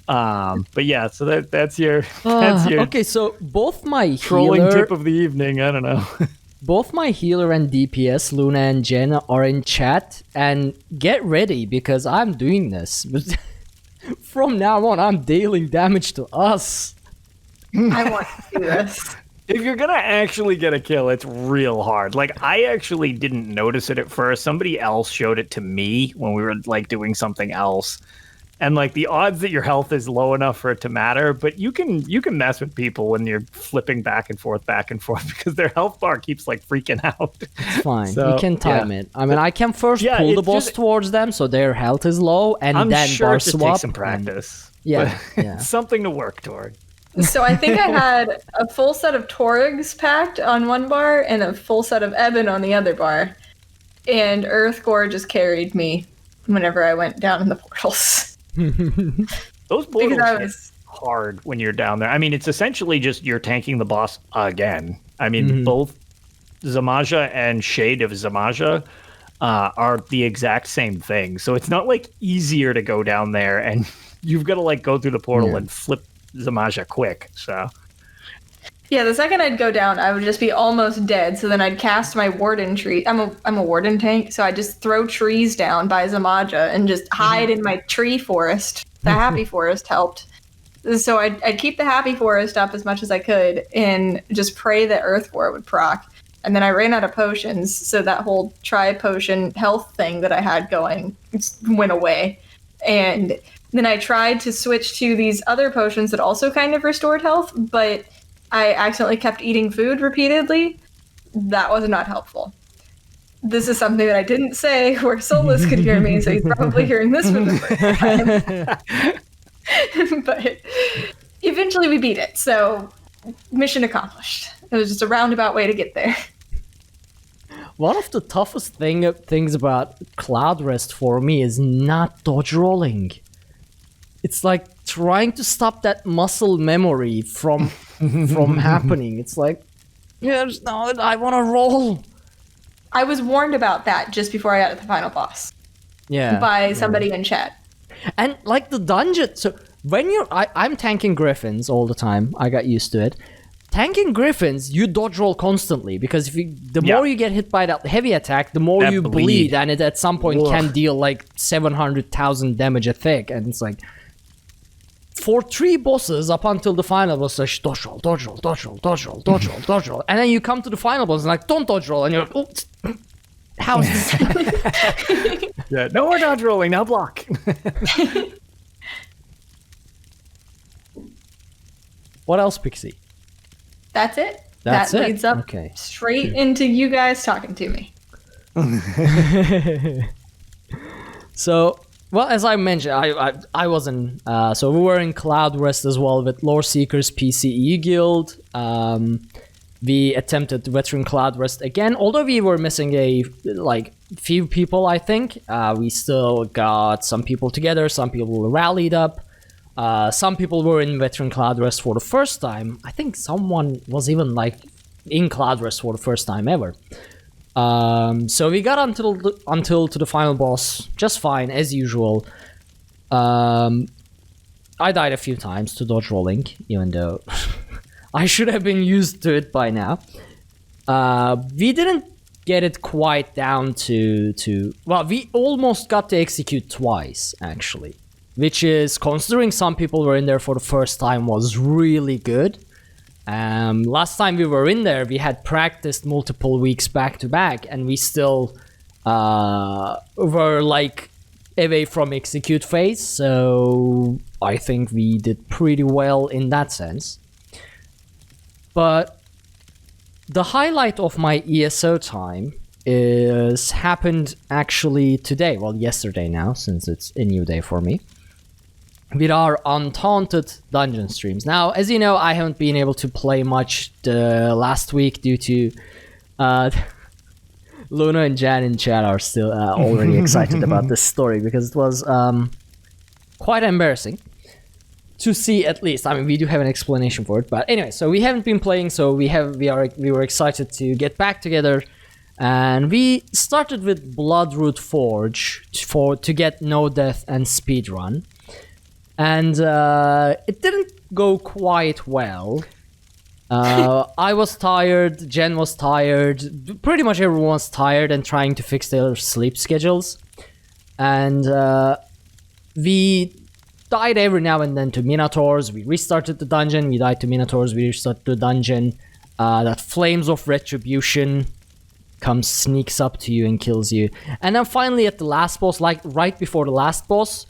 But yeah, so that's your okay. So both my trolling healer, tip of the evening. I don't know. both my healer and DPS, Luna and Jen, are in chat, and get ready because I'm doing this. From now on, I'm dealing damage to us. I want to do this. If you're gonna actually get a kill, it's real hard. Like, I actually didn't notice it at first. Somebody else showed it to me when we were like doing something else. And like the odds that your health is low enough for it to matter, but you can mess with people when you're flipping back and forth because their health bar keeps like freaking out. It's fine. So, you can time it. I mean, I can first pull the boss towards them so their health is low, and I'm then sure bar it swap. takes some practice. Yeah, It's something to work toward. So I think I had a full set of Torgs packed on 1 bar and a full set of Ebon on the other bar. And Earth Gore just carried me whenever I went down in the portals. Those portals are hard when you're down there. I mean, it's essentially just you're tanking the boss again. I mean, both Zamaja and Shade of Zamaja are the exact same thing. So it's not like easier to go down there and you've got to like go through the portal and flip Zamaja quick. So yeah, the second I'd go down, I would just be almost dead. So then I'd cast my warden tree. I'm a warden tank, so I just throw trees down by Zamaja and just hide in my tree forest. The happy forest helped. So I'd keep the happy forest up as much as I could and just pray that Earth War would proc. And then I ran out of potions, so that whole tri-potion health thing that I had going went away. And Then I tried to switch to these other potions that also kind of restored health, but I accidentally kept eating food repeatedly. That was not helpful. This is something that I didn't say where Solus could hear me, so he's probably hearing this for the first time. But eventually we beat it, so mission accomplished. It was just a roundabout way to get there. One of the toughest things about Cloud Rest for me is not dodge rolling. It's like trying to stop that muscle memory from happening. It's like, yes, no, I want to roll. I was warned about that just before I got to the final boss. Yeah. By somebody in chat. And like the dungeon, so when I'm tanking griffins all the time. I got used to it. Tanking griffins, you dodge roll constantly because the more you get hit by that heavy attack, the more you bleed, and it at some point can deal like 700,000 damage a tick, and it's like for 3 bosses up until the final boss, like dodge roll, dodge roll, dodge roll, dodge roll, dodge roll, dodge roll, and then you come to the final boss and like don't dodge roll, and you're like, oh, how is this? Yeah, no more dodge rolling, now block. What else, Pixie? That's it. That leads up straight into you guys talking to me. So, well, as I mentioned, I wasn't. So we were in Cloud Rest as well with Lore Seekers PCE Guild. We attempted Veteran Cloud Rest again, although we were missing few people. I think we still got some people together. Some people rallied up. Some people were in Veteran Cloud Rest for the first time. I think someone was even in Cloud Rest for the first time ever. So we got until to the final boss just fine as usual. I died a few times to dodge rolling, even though I should have been used to it by now. We didn't get it quite down to well, we almost got to execute twice actually. Which is, considering some people were in there for the first time, was really good. Last time we were in there, we had practiced multiple weeks back to back, and we still were away from execute phase. So I think we did pretty well in that sense. But the highlight of my ESO time happened actually today. Well, yesterday now, since it's a new day for me. With our Untaunted dungeon streams. Now, as you know, I haven't been able to play much the last week due to Luna and Jan in chat are still already excited about this story because it was quite embarrassing to see. At least, I mean, we do have an explanation for it, but anyway, so we haven't been playing, so we were excited to get back together, and we started with Bloodroot Forge to get no death and speedrun. And it didn't go quite well. I was tired, Jen was tired, pretty much everyone was tired and trying to fix their sleep schedules. And we died every now and then to Minotaurs. We restarted the dungeon, we died to Minotaurs, we restarted the dungeon. That Flames of Retribution sneaks up to you and kills you. And then finally at the last boss, right before the last boss,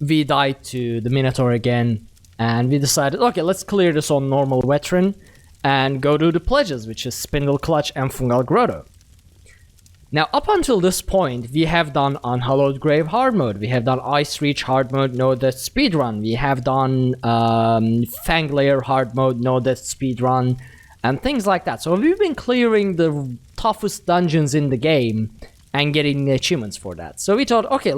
we died to the Minotaur again, and we decided, okay, let's clear this on normal veteran and go do the pledges, which is Spindle Clutch and Fungal Grotto. Now, up until this point, we have done Unhallowed Grave hard mode, we have done Ice Reach hard mode, no death speedrun, we have done Fanglair hard mode, no death speedrun, and things like that. So we've been clearing the toughest dungeons in the game and getting the achievements for that. So we thought, okay,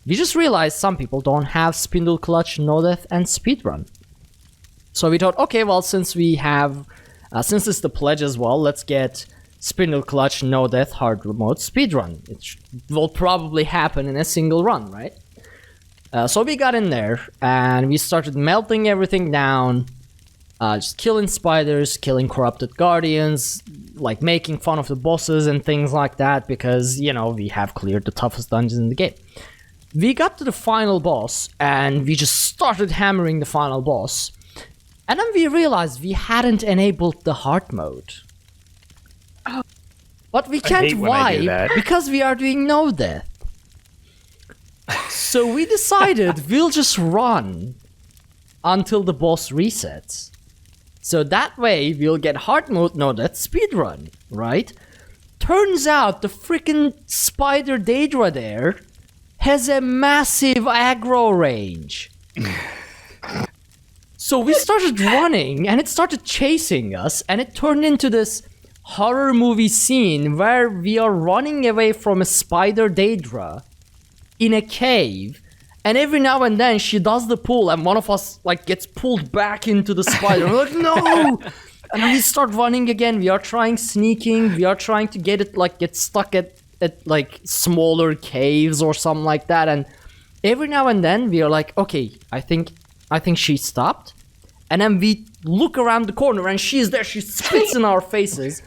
we just realized some people don't have Spindle Clutch, No Death, and Speedrun. So we thought, okay, well, since it's the pledge as well, let's get Spindle Clutch, No Death, Hard Mode, Speedrun. It will probably happen in a single run, right? So we got in there, and we started melting everything down, just killing spiders, killing corrupted guardians, making fun of the bosses and things like that, because, we have cleared the toughest dungeons in the game. We got to the final boss, and we just started hammering the final boss. And then we realized we hadn't enabled the hard mode. Oh. But we can't wipe because we are doing no death. So we decided we'll just run until the boss resets. So that way we'll get hard mode. No, that's speedrun, right? Turns out the freaking spider Daedra there has a massive aggro range. So we started running and it started chasing us, and it turned into this horror movie scene where we are running away from a spider Daedra in a cave, and every now and then she does the pull and one of us like gets pulled back into the spider. We're like, no! And then we start running again. We are trying sneaking. We are trying to get it like get stuck at like smaller caves or something like that. And every now and then we are like, okay, I think she stopped. And then we look around the corner and she's there. She spits in our faces.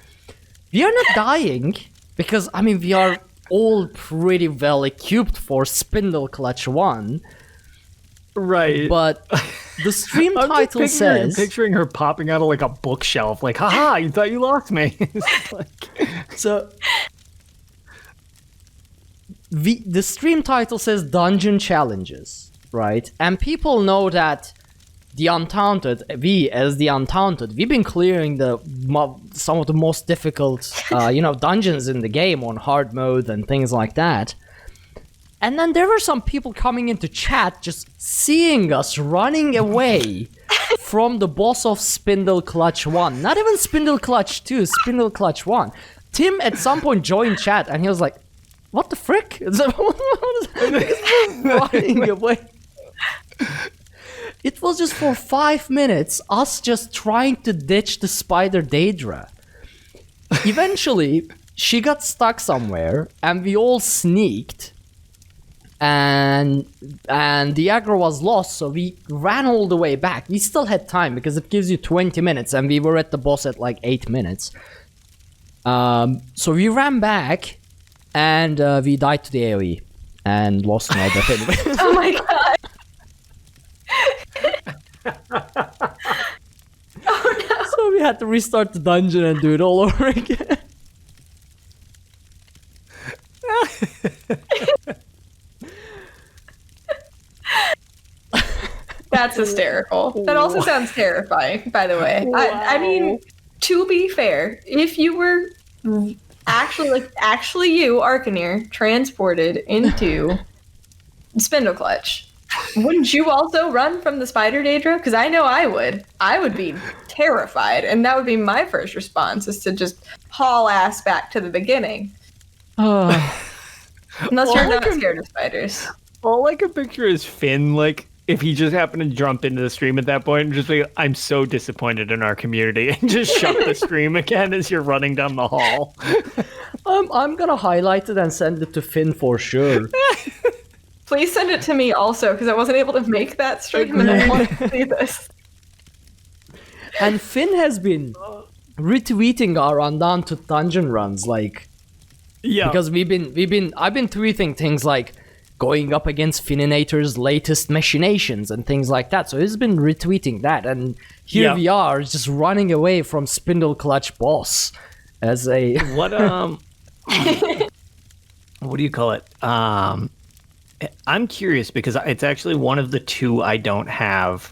We are not dying because I mean we are all pretty well equipped for Spindle Clutch 1. Right. But the stream title says... picturing her popping out of like a bookshelf, like, haha, you thought you lost me. So... The stream title says Dungeon Challenges, right? And people know that the Untaunted, as the Untaunted, we've been clearing some of the most difficult, dungeons in the game on hard mode and things like that. And then there were some people coming into chat just seeing us running away from the boss of Spindle Clutch 1. Not even Spindle Clutch 2, Spindle Clutch 1. Tim at some point joined chat and he was like, what the frick? Running away. It was just for 5 minutes, us just trying to ditch the spider Daedra. Eventually, she got stuck somewhere and we all sneaked. And the aggro was lost, so we ran all the way back. We still had time because it gives you 20 minutes and we were at the boss at like 8 minutes. So we ran back and we died to the AoE and lost no death anyway. Oh my god. Oh no. So we had to restart the dungeon and do it all over again. That's hysterical. That also sounds terrifying, by the way. Wow. I mean, to be fair, if you were actually you, Arkhaniir, transported into Spindle Clutch, wouldn't you also run from the spider Daedra? Because I know I would. I would be terrified, and that would be my first response, is to just haul ass back to the beginning. Unless you're not scared of spiders. All I can picture is Finn, like, if he just happened to jump into the stream at that point and just be, I'm so disappointed in our community, and just shut the stream again as you're running down the hall. I'm gonna highlight it and send it to Finn for sure. Please send it to me also, because I wasn't able to make that stream and I want to see this. And Finn has been retweeting our Undaunted dungeon runs, like, Yeah. because I've been tweeting things like going up against Finninator's latest machinations and things like that. So he's been retweeting that, and here we are just running away from Spindle Clutch boss as a what do you call it? I'm curious because it's actually one of the two I don't have.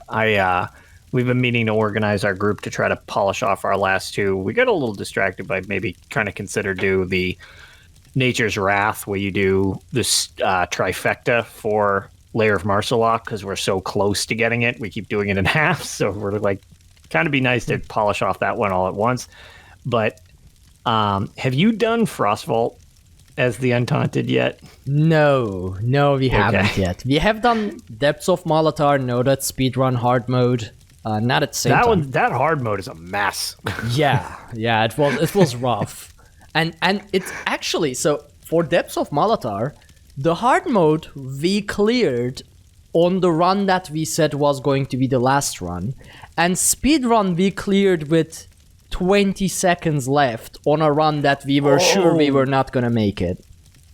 We've been meaning to organize our group to try to polish off our last two. We got a little distracted by maybe trying to consider do the Nature's Wrath, where you do this trifecta for Lair of Marsalok, because we're so close to getting it. We keep doing it in half, so we're like, kind of be nice to polish off that one all at once. But have you done Frostvault as the Untaunted yet? No, we haven't yet. We have done Depths of Malatar, no, that's speedrun hard mode. Not at the same time. That hard mode is a mess. Yeah, it was rough. And it's actually, so for Depths of Malatar, the hard mode we cleared on the run that we said was going to be the last run, and speedrun we cleared with 20 seconds left on a run that we were sure we were not gonna make it.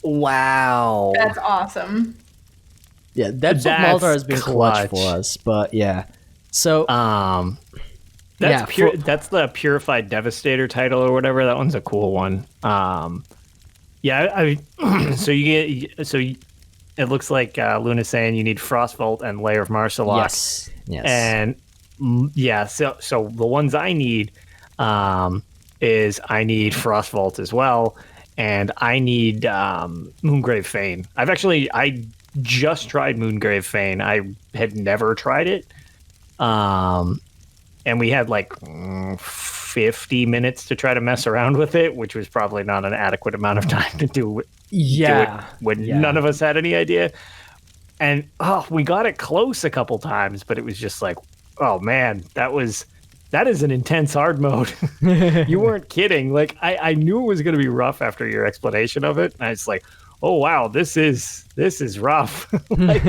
Wow. That's awesome. Yeah, Depths of Malatar has been clutch for us, but yeah. So that's the Purified Devastator title or whatever. That one's a cool one. So it looks like Luna's saying you need Frostbolt and Lair of Marsalok. Yes. And yeah, so the ones I need is I need Frostvault as well, and I need Moongrave Fane. I just tried Moongrave Fane. I had never tried it. And we had like 50 minutes to try to mess around with it, which was probably not an adequate amount of time to do it when none of us had any idea. And we got it close a couple times, but it was just like, oh man, that is an intense hard mode. You weren't kidding. Like I knew it was going to be rough after your explanation of it. And I was like, oh wow, this is rough. Like,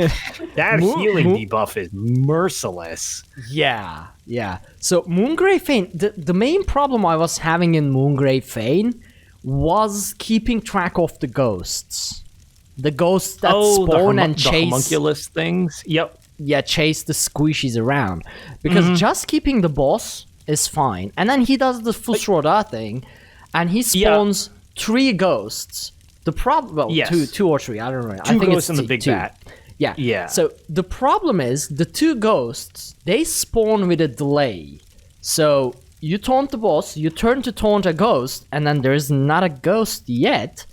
that healing debuff is merciless. Yeah. So Moongrave Fane, the main problem I was having in Moongrave Fane was keeping track of the ghosts. The ghosts that spawn and chase... the homunculus things? Yep. Yeah, chase the squishies around. Because just keeping the boss is fine. And then he does the Fusroda thing, and he spawns 3 ghosts. The problem... Well, 2 or 3, I don't know. I think ghosts it's in the big 2. bat. Yeah. So the problem is, the 2 ghosts, they spawn with a delay. So you taunt the boss, you turn to taunt a ghost, and then there's not a ghost yet.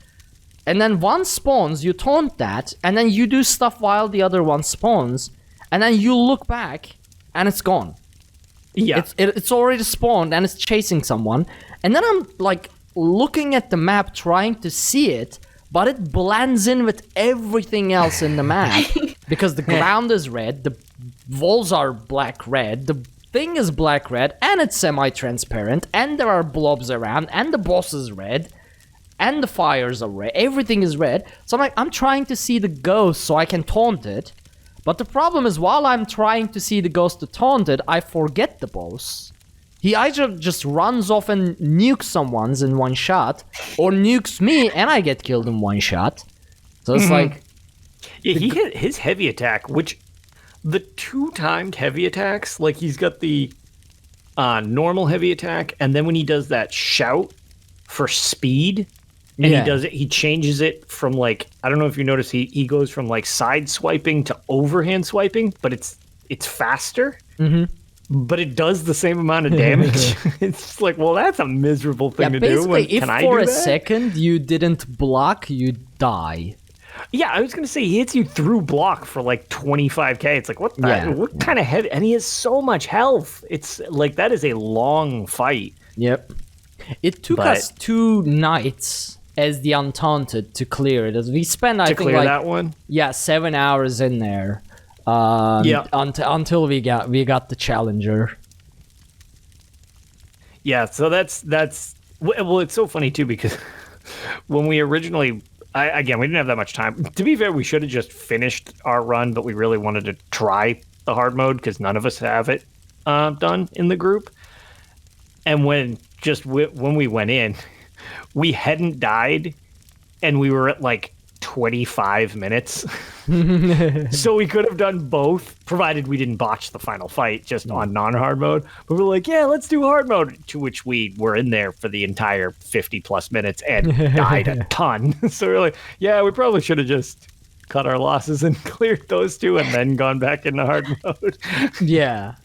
And then one spawns, you taunt that, and then you do stuff while the other one spawns, and then you look back, and it's gone. Yeah. It's already spawned, and it's chasing someone. And then I'm, like, looking at the map, trying to see it, but it blends in with everything else in the map. Because the ground is red, the walls are black-red, the thing is black-red, and it's semi-transparent, and there are blobs around, and the boss is red. And the fires are red. Everything is red. So I'm like, I'm trying to see the ghost so I can taunt it. But the problem is, while I'm trying to see the ghost to taunt it, I forget the boss. He either just runs off and nukes someone's in one shot, or nukes me and I get killed in one shot. So it's like... Yeah, he hit his heavy attack, which... The 2-timed heavy attacks, like he's got the normal heavy attack, and then when he does that shout for speed... And he changes it from, like, I don't know if you notice, he goes from, like, side swiping to overhand swiping, but it's faster. But it does the same amount of damage. It's like, well, that's a miserable thing to do. Basically, if for a second you didn't block, you die. Yeah, I was going to say, he hits you through block for, like, 25k. It's like, what kind of heavy? And he has so much health. It's, like, that is a long fight. Yep. It took us 2 nights as the Untaunted to clear it. As we spent, I think, clear like that one? Yeah, 7 hours in there. Until we got the Challenger. Yeah, so that's well, it's so funny too, because when we originally we didn't have that much time. To be fair, we should have just finished our run, but we really wanted to try the hard mode because none of us have it done in the group. And when we went in, we hadn't died, and we were at like 25 minutes. So we could have done both, provided we didn't botch the final fight just on non-hard mode. But we're like, yeah, let's do hard mode, to which we were in there for the entire 50 plus minutes and died a ton. So we're like, yeah, we probably should have just cut our losses and cleared those 2 and then gone back into hard mode. Yeah.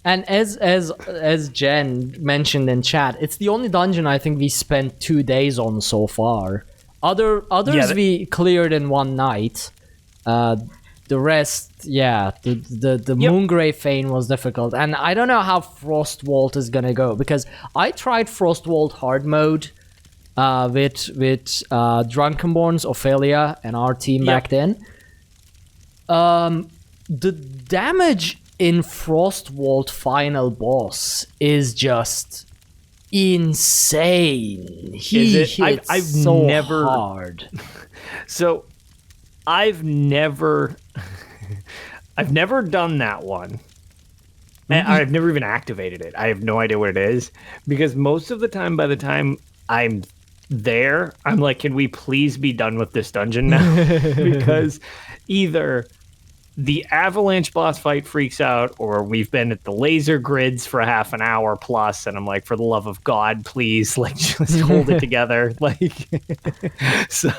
And as Jen mentioned in chat, it's the only dungeon I think we spent 2 days on so far. Others we cleared in one night. The rest, the Moongrave Fane was difficult, and I don't know how Frostvault is gonna go, because I tried Frostvault hard mode with Drunkenborn's Ophelia and our team back then. The damage in Frostvault final boss is just insane. He hits I've so never hard. So I've never done that one. And I've never even activated it. I have no idea what it is, because most of the time, by the time I'm there, I'm like, can we please be done with this dungeon now? Because either the avalanche boss fight freaks out, or we've been at the laser grids for half an hour plus, and I'm like, for the love of God, please, like, just hold it together. Like, so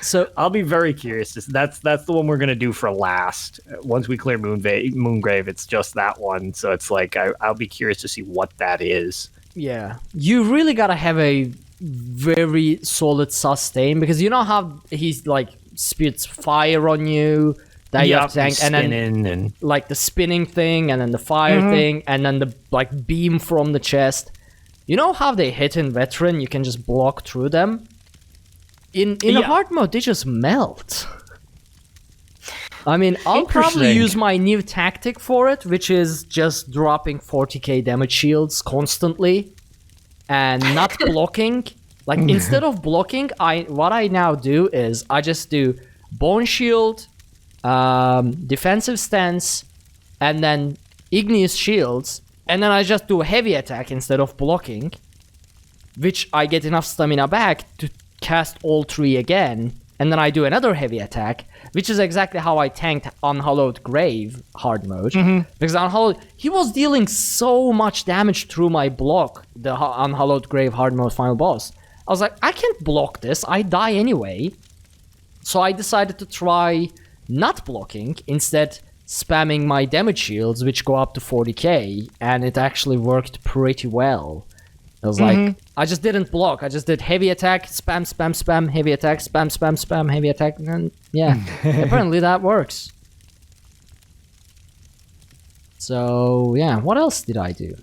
So I'll be very curious. That's the one we're gonna do for last. Once we clear Moongrave, it's just that one. So it's like I'll be curious to see what that is. yeah, you really gotta have a very solid sustain, because you know how he's like spits fire on you that you have to tank, and then like the spinning thing, and then the fire thing, and then the like beam from the chest. You know how they hit in veteran? You can just block through them. In a hard mode, they just melt. I mean, I'll probably use my new tactic for it, which is just dropping 40k damage shields constantly and not blocking. Like, instead of blocking, what I now do is I just do bone shield, defensive stance, and then igneous shields, and then I just do a heavy attack instead of blocking, which I get enough stamina back to cast all three again, and then I do another heavy attack, which is exactly how I tanked Unhallowed Grave hard mode. Because Unhallowed, he was dealing so much damage through my block, the Unhallowed Grave hard mode final boss. I was like, I can't block this, I die anyway. So I decided to try not blocking, instead spamming my damage shields, which go up to 40k, and it actually worked pretty well. I was like, I just didn't block. I just did heavy attack, spam, spam, spam, heavy attack, spam, spam, spam, heavy attack, and yeah, apparently that works. So yeah, what else did I do?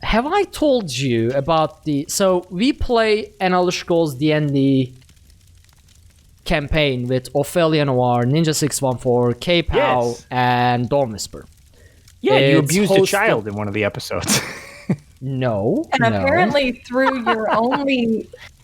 Have I told you about so we play an Elder Scrolls D&D campaign with Ophelia Noir, Ninja 614, K-Pow, and Dawn Whisper. Yeah, you abused a child in one of the episodes. No. And apparently through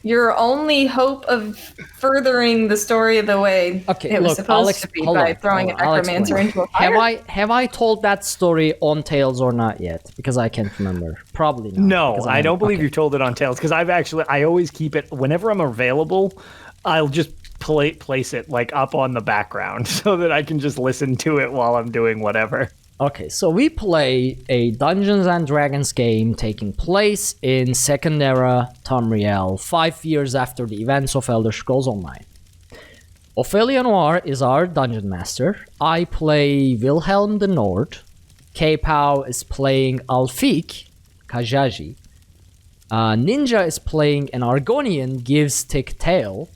your only hope of furthering the story of the way it was supposed to be by throwing a necromancer into a fire. Have I told that story on Tales or not yet? Because I can't remember. Probably not. No, I don't believe you've told it on Tales, because I always keep it whenever I'm available. I'll just place it like up on the background so that I can just listen to it while I'm doing whatever. Okay, so we play a Dungeons and Dragons game taking place in Second Era Tamriel, 5 years after the events of Elder Scrolls Online. Ophelia Noir is our dungeon master. I play Wilhelm the Nord. K-Pow is playing Alfik Kajaji. Ninja is playing an Argonian, gives Tick Tail.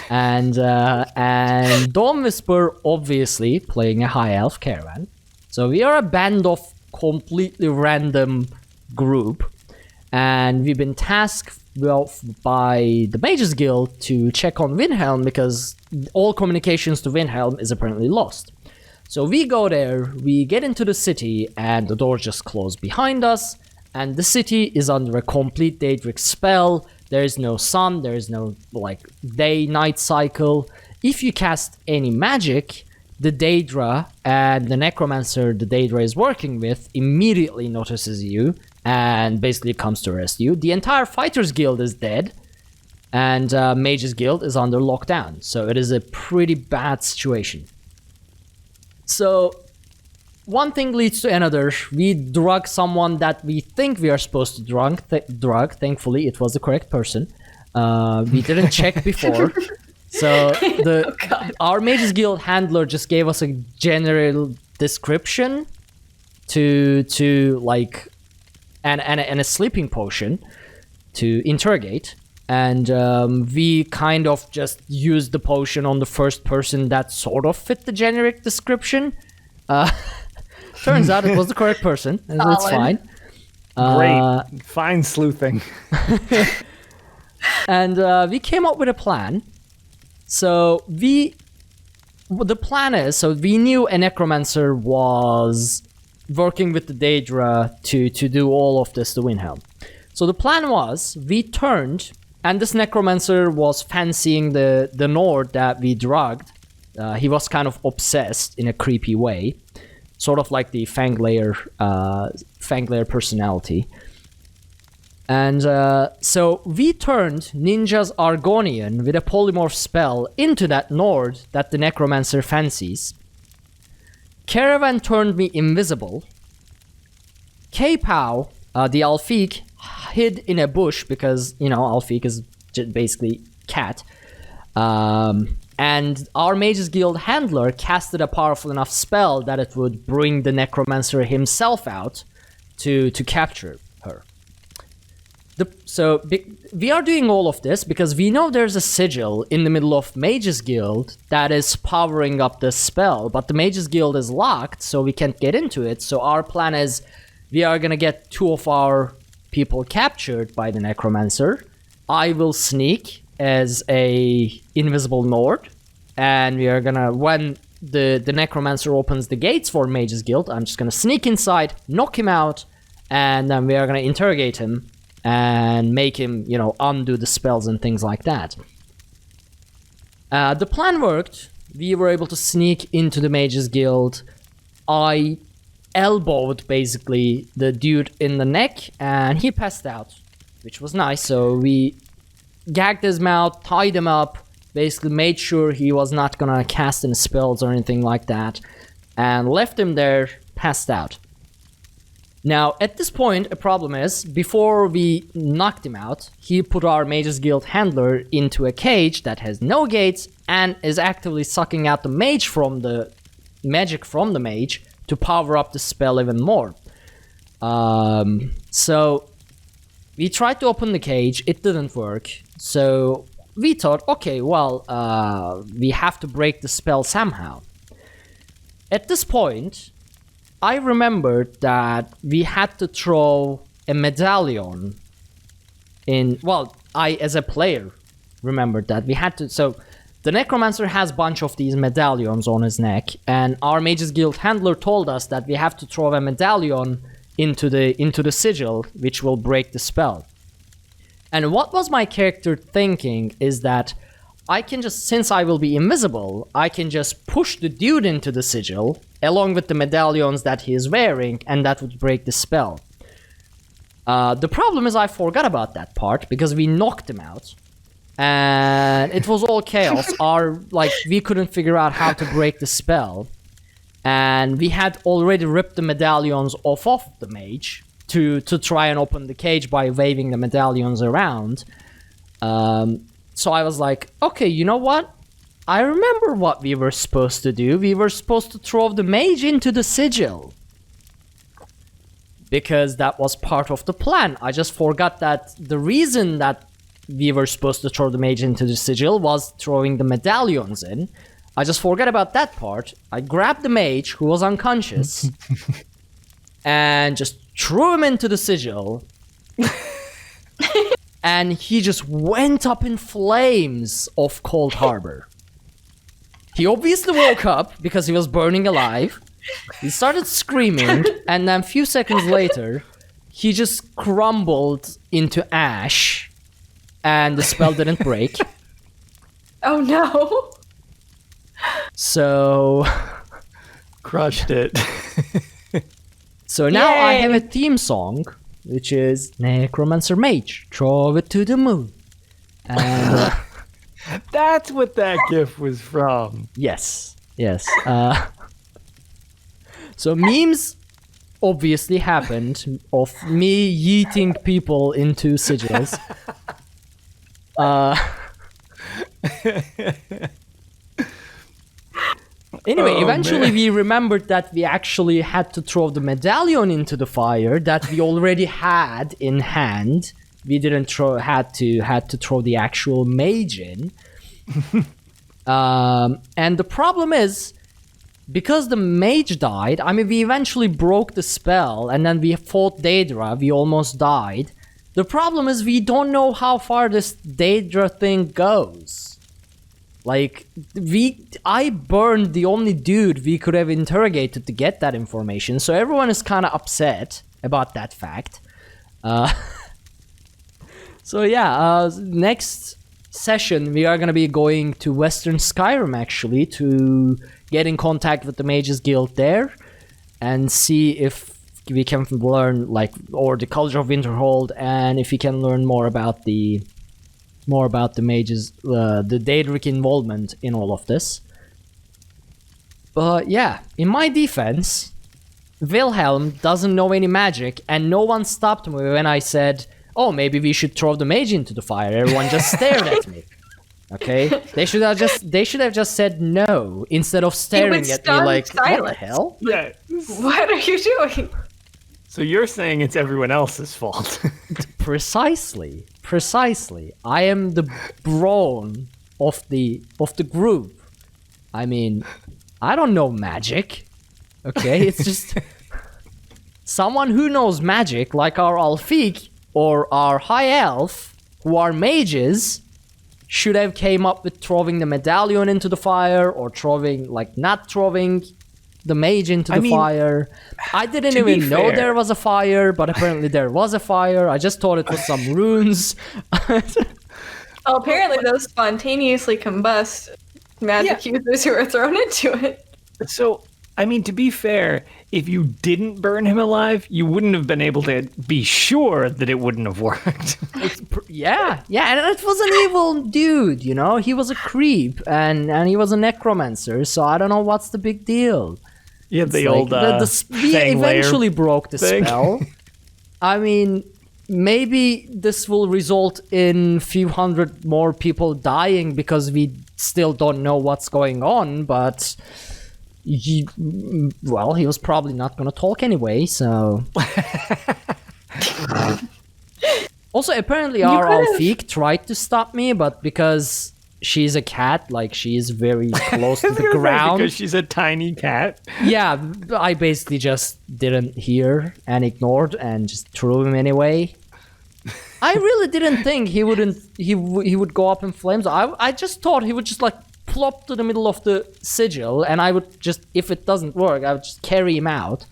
And Dawn Whisper, obviously, playing a High Elf Caravan. So we are a band of completely random group, and we've been tasked by the Mages Guild to check on Winhelm, because all communications to Winhelm is apparently lost. So we go there, we get into the city, and the doors just close behind us, and the city is under a complete Daedric spell. There is no sun, there is no day-night cycle. If you cast any magic, the Daedra and the Necromancer the Daedra is working with immediately notices you and basically comes to arrest you. The entire Fighters Guild is dead, and Mages Guild is under lockdown. So it is a pretty bad situation. So one thing leads to another. We drug someone that we think we are supposed to drug. Thankfully, it was the correct person. We didn't check before. So our Mages Guild handler just gave us a general description to like and a sleeping potion to interrogate, and we kind of just used the potion on the first person that sort of fit the generic description. Turns out it was the correct person, and it's fine. Great, fine sleuthing. And we came up with a plan. So the plan is, so we knew a necromancer was working with the Daedra to do all of this to Winhelm. So the plan was, we turned, and this necromancer was fancying the Nord that we drugged. He was kind of obsessed in a creepy way, sort of like the Fanglair personality. And so we turned Ninja's Argonian with a polymorph spell into that Nord that the Necromancer fancies. Caravan turned me invisible. K-Pow, the Alfik, hid in a bush because, Alfik is basically cat. And our Mages Guild handler casted a powerful enough spell that it would bring the Necromancer himself out to capture her. We are doing all of this because we know there's a sigil in the middle of Mages Guild that is powering up the spell, but the Mages Guild is locked, so we can't get into it. So our plan is we are gonna get 2 of our people captured by the Necromancer. I will sneak as a invisible Nord, and we are gonna, when the Necromancer opens the gates for Mages Guild, I'm just gonna sneak inside, knock him out, and then we are gonna interrogate him and make him, undo the spells and things like that. The plan worked. We were able to sneak into the Mages Guild. I elbowed, basically, the dude in the neck, and he passed out, which was nice. So we gagged his mouth, tied him up, basically made sure he was not gonna cast any spells or anything like that, and left him there, passed out. Now, at this point, a problem is, before we knocked him out, he put our Mages Guild handler into a cage that has no gates and is actively sucking out the magic from the mage to power up the spell even more. So we tried to open the cage, it didn't work. So we thought, okay, well, we have to break the spell somehow. At this point, I remembered that we had to throw a medallion in... Well, I, as a player, remembered that we had to... So, the Necromancer has a bunch of these medallions on his neck, and our Mages Guild handler told us that we have to throw a medallion into the sigil, which will break the spell. And what was my character thinking is that I can just, since I will be invisible, I can just push the dude into the sigil, along with the medallions that he is wearing, and that would break the spell. The problem is I forgot about that part, because we knocked him out, and it was all chaos. We couldn't figure out how to break the spell, and we had already ripped the medallions off of the mage to try and open the cage by waving the medallions around. So I was like, okay, you know what? I remember what we were supposed to do. We were supposed to throw the mage into the sigil, because that was part of the plan. I just forgot that the reason that we were supposed to throw the mage into the sigil was throwing the medallions in. I just forgot about that part. I grabbed the mage, who was unconscious, and just threw him into the sigil. And he just went up in flames of Cold Harbor. He obviously woke up because he was burning alive. He started screaming, and then a few seconds later, he just crumbled into ash, and the spell didn't break. Oh no! So... Crushed it. So now Yay! I have a theme song, which is Necromancer Mage, throw it to the moon. And That's what that gif was from. yes. So memes obviously happened of me yeeting people into sigils. Anyway, eventually we remembered that we actually had to throw the medallion into the fire that we already had in hand. We didn't had to throw the actual mage in. And the problem is, because the mage died, I mean, we eventually broke the spell, and then we fought Daedra, we almost died. The problem is we don't know how far this Daedra thing goes. Like, I burned the only dude we could have interrogated to get that information, so everyone is kind of upset about that fact. So yeah, next session we are going to be going to Western Skyrim, actually, to get in contact with the Mages Guild there and see if we can learn, or the College of Winterhold, and if we can learn more about the mages, the Daedric involvement in all of this. But yeah, in my defense, Wilhelm doesn't know any magic, and no one stopped me when I said, oh, maybe we should throw the mage into the fire. Everyone just stared at me. Okay, they should have just said no instead of staring at me like, what the hell? Yeah. What are you doing? So you're saying it's everyone else's fault? Precisely. I am the brawn of the group. I mean, I don't know magic. Okay, it's just someone who knows magic, like our Alfik or our High Elf, who are mages, should have came up with throwing the medallion into the fire or not throwing the mage into the fire. I didn't even know there was a fire, but apparently there was a fire. I just thought it was some runes. Well, apparently those spontaneously combust magic users who are thrown into it. So, I mean, to be fair, if you didn't burn him alive, you wouldn't have been able to be sure that it wouldn't have worked. Yeah, and it was an evil dude, you know? He was a creep, and he was a necromancer, so I don't know what's the big deal. Yeah, the old we eventually broke the spell. I mean, maybe this will result in few hundred more people dying because we still don't know what's going on, but he was probably not going to talk anyway, so... Also, apparently our Alfik tried to stop me, but because she's a cat, like, she's very close to the ground. Because she's a tiny cat? Yeah, I basically just didn't hear and ignored and just threw him anyway. I really didn't think he would go up in flames. I just thought he would just, like, plop to the middle of the sigil, and I would just, if it doesn't work, I would just carry him out.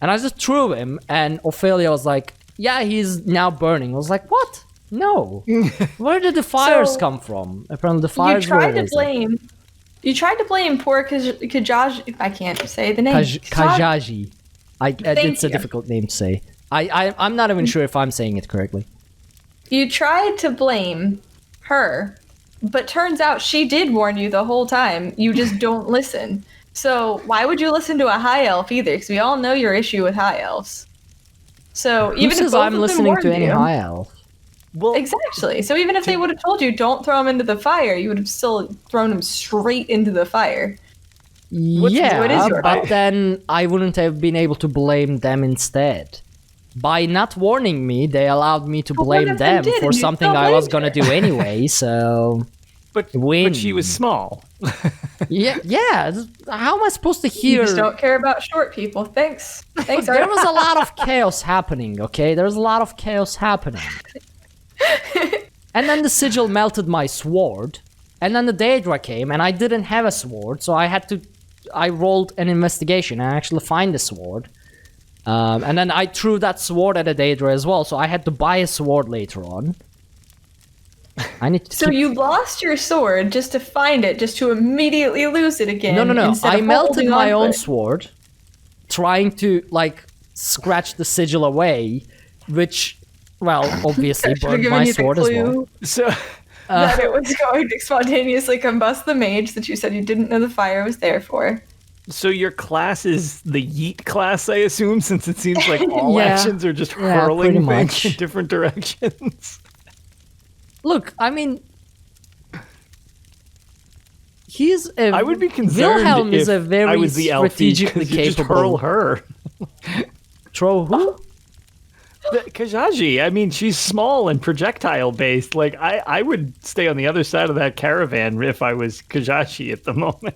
And I just threw him, and Ophelia was like, yeah, he's now burning. I was like, what? No. Where did the fires come from? Apparently the fires were... You tried to blame poor Kajaji. I can't say the name. Kajaji. It's a difficult name to say. I'm not even sure if I'm saying it correctly. You tried to blame her, but turns out she did warn you the whole time. You just don't listen. So why would you listen to a high elf either? Because we all know your issue with high elves. So even if both I'm listening to any high elf? Well, exactly. So even if they would have told you don't throw him into the fire, you would have still thrown him straight into the fire. But then I wouldn't have been able to blame them instead. By not warning me, they allowed me to blame them for something I was going to do anyway, so... But she was small. Yeah. How am I supposed to hear... You just don't care about short people. Thanks. There was a lot of chaos happening, okay? There was a lot of chaos happening. And then the sigil melted my sword. And then the Daedra came, and I didn't have a sword, so I rolled an investigation and actually find the sword. And then I threw that sword at a Daedra as well, so I had to buy a sword later on. You lost your sword just to find it, just to immediately lose it again. No. I melted my own sword, trying to, like, scratch the sigil away, which, well, obviously burned my sword as well. So... that it was going to spontaneously combust the mage that you said you didn't know the fire was there for. So your class is the yeet class, I assume, since it seems like all actions are just hurling things in different directions. Look, I mean, I would be concerned Wilhelm if is a very I was the strategically capable. You just hurl her. Throw who? Kajaji. I mean, she's small and projectile based. Like, I would stay on the other side of that caravan if I was Kajaji at the moment.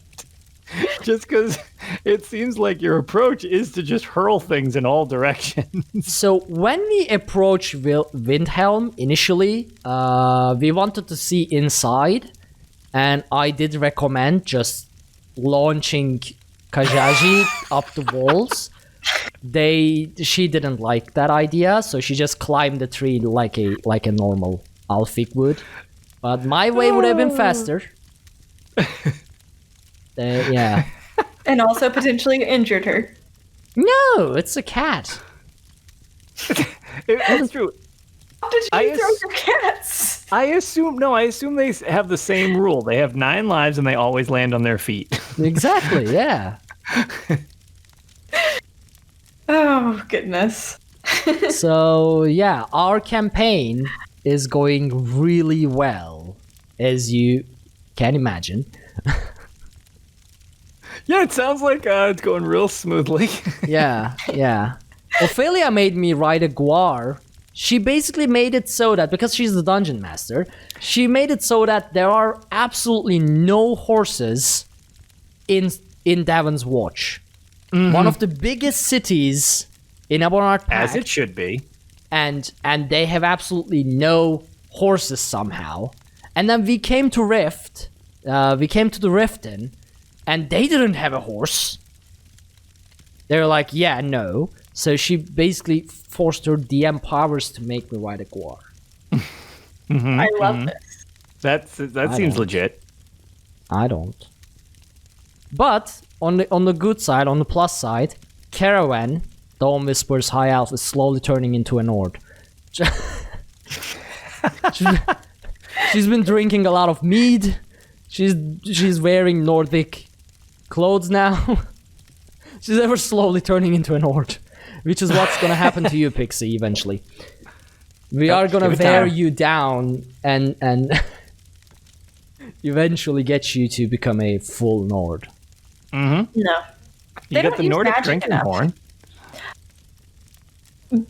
Just because it seems like your approach is to just hurl things in all directions. So when we approached Windhelm initially, we wanted to see inside, and I did recommend just launching Kajaji up the walls. She didn't like that idea, so she just climbed the tree like a normal Alfik would. But my way would have been faster. Yeah. And also potentially injured her. No, it's a cat. It's true. How did you throw your cats? I assume they have the same rule. They have 9 lives and they always land on their feet. Exactly, yeah. Oh, goodness. So, yeah, our campaign is going really well. as you can imagine. Yeah, it sounds like it's going real smoothly. Yeah. Ophelia made me ride a guar. She basically made it so that, because she's the dungeon master, she made it so that there are absolutely no horses in Davon's Watch. Mm-hmm. One of the biggest cities in Ebon Pact. As it should be. And they have absolutely no horses somehow. And then we came to Rift. We came to the Rift Inn, and they didn't have a horse. They were like, yeah, no. So she basically forced her DM powers to make me ride a guar. Mm-hmm, I love this. That seems legit. I don't. But on the good side, on the plus side, Caravan, Dawn Whisper's high elf, is slowly turning into a Nord. She's been drinking a lot of mead. She's wearing Nordic clothes now. She's ever slowly turning into a Nord, which is what's gonna happen to you, Pixie, eventually. We are gonna wear you down and eventually get you to become a full Nord. Mm-hmm. No. You got the Nordic drinking horn.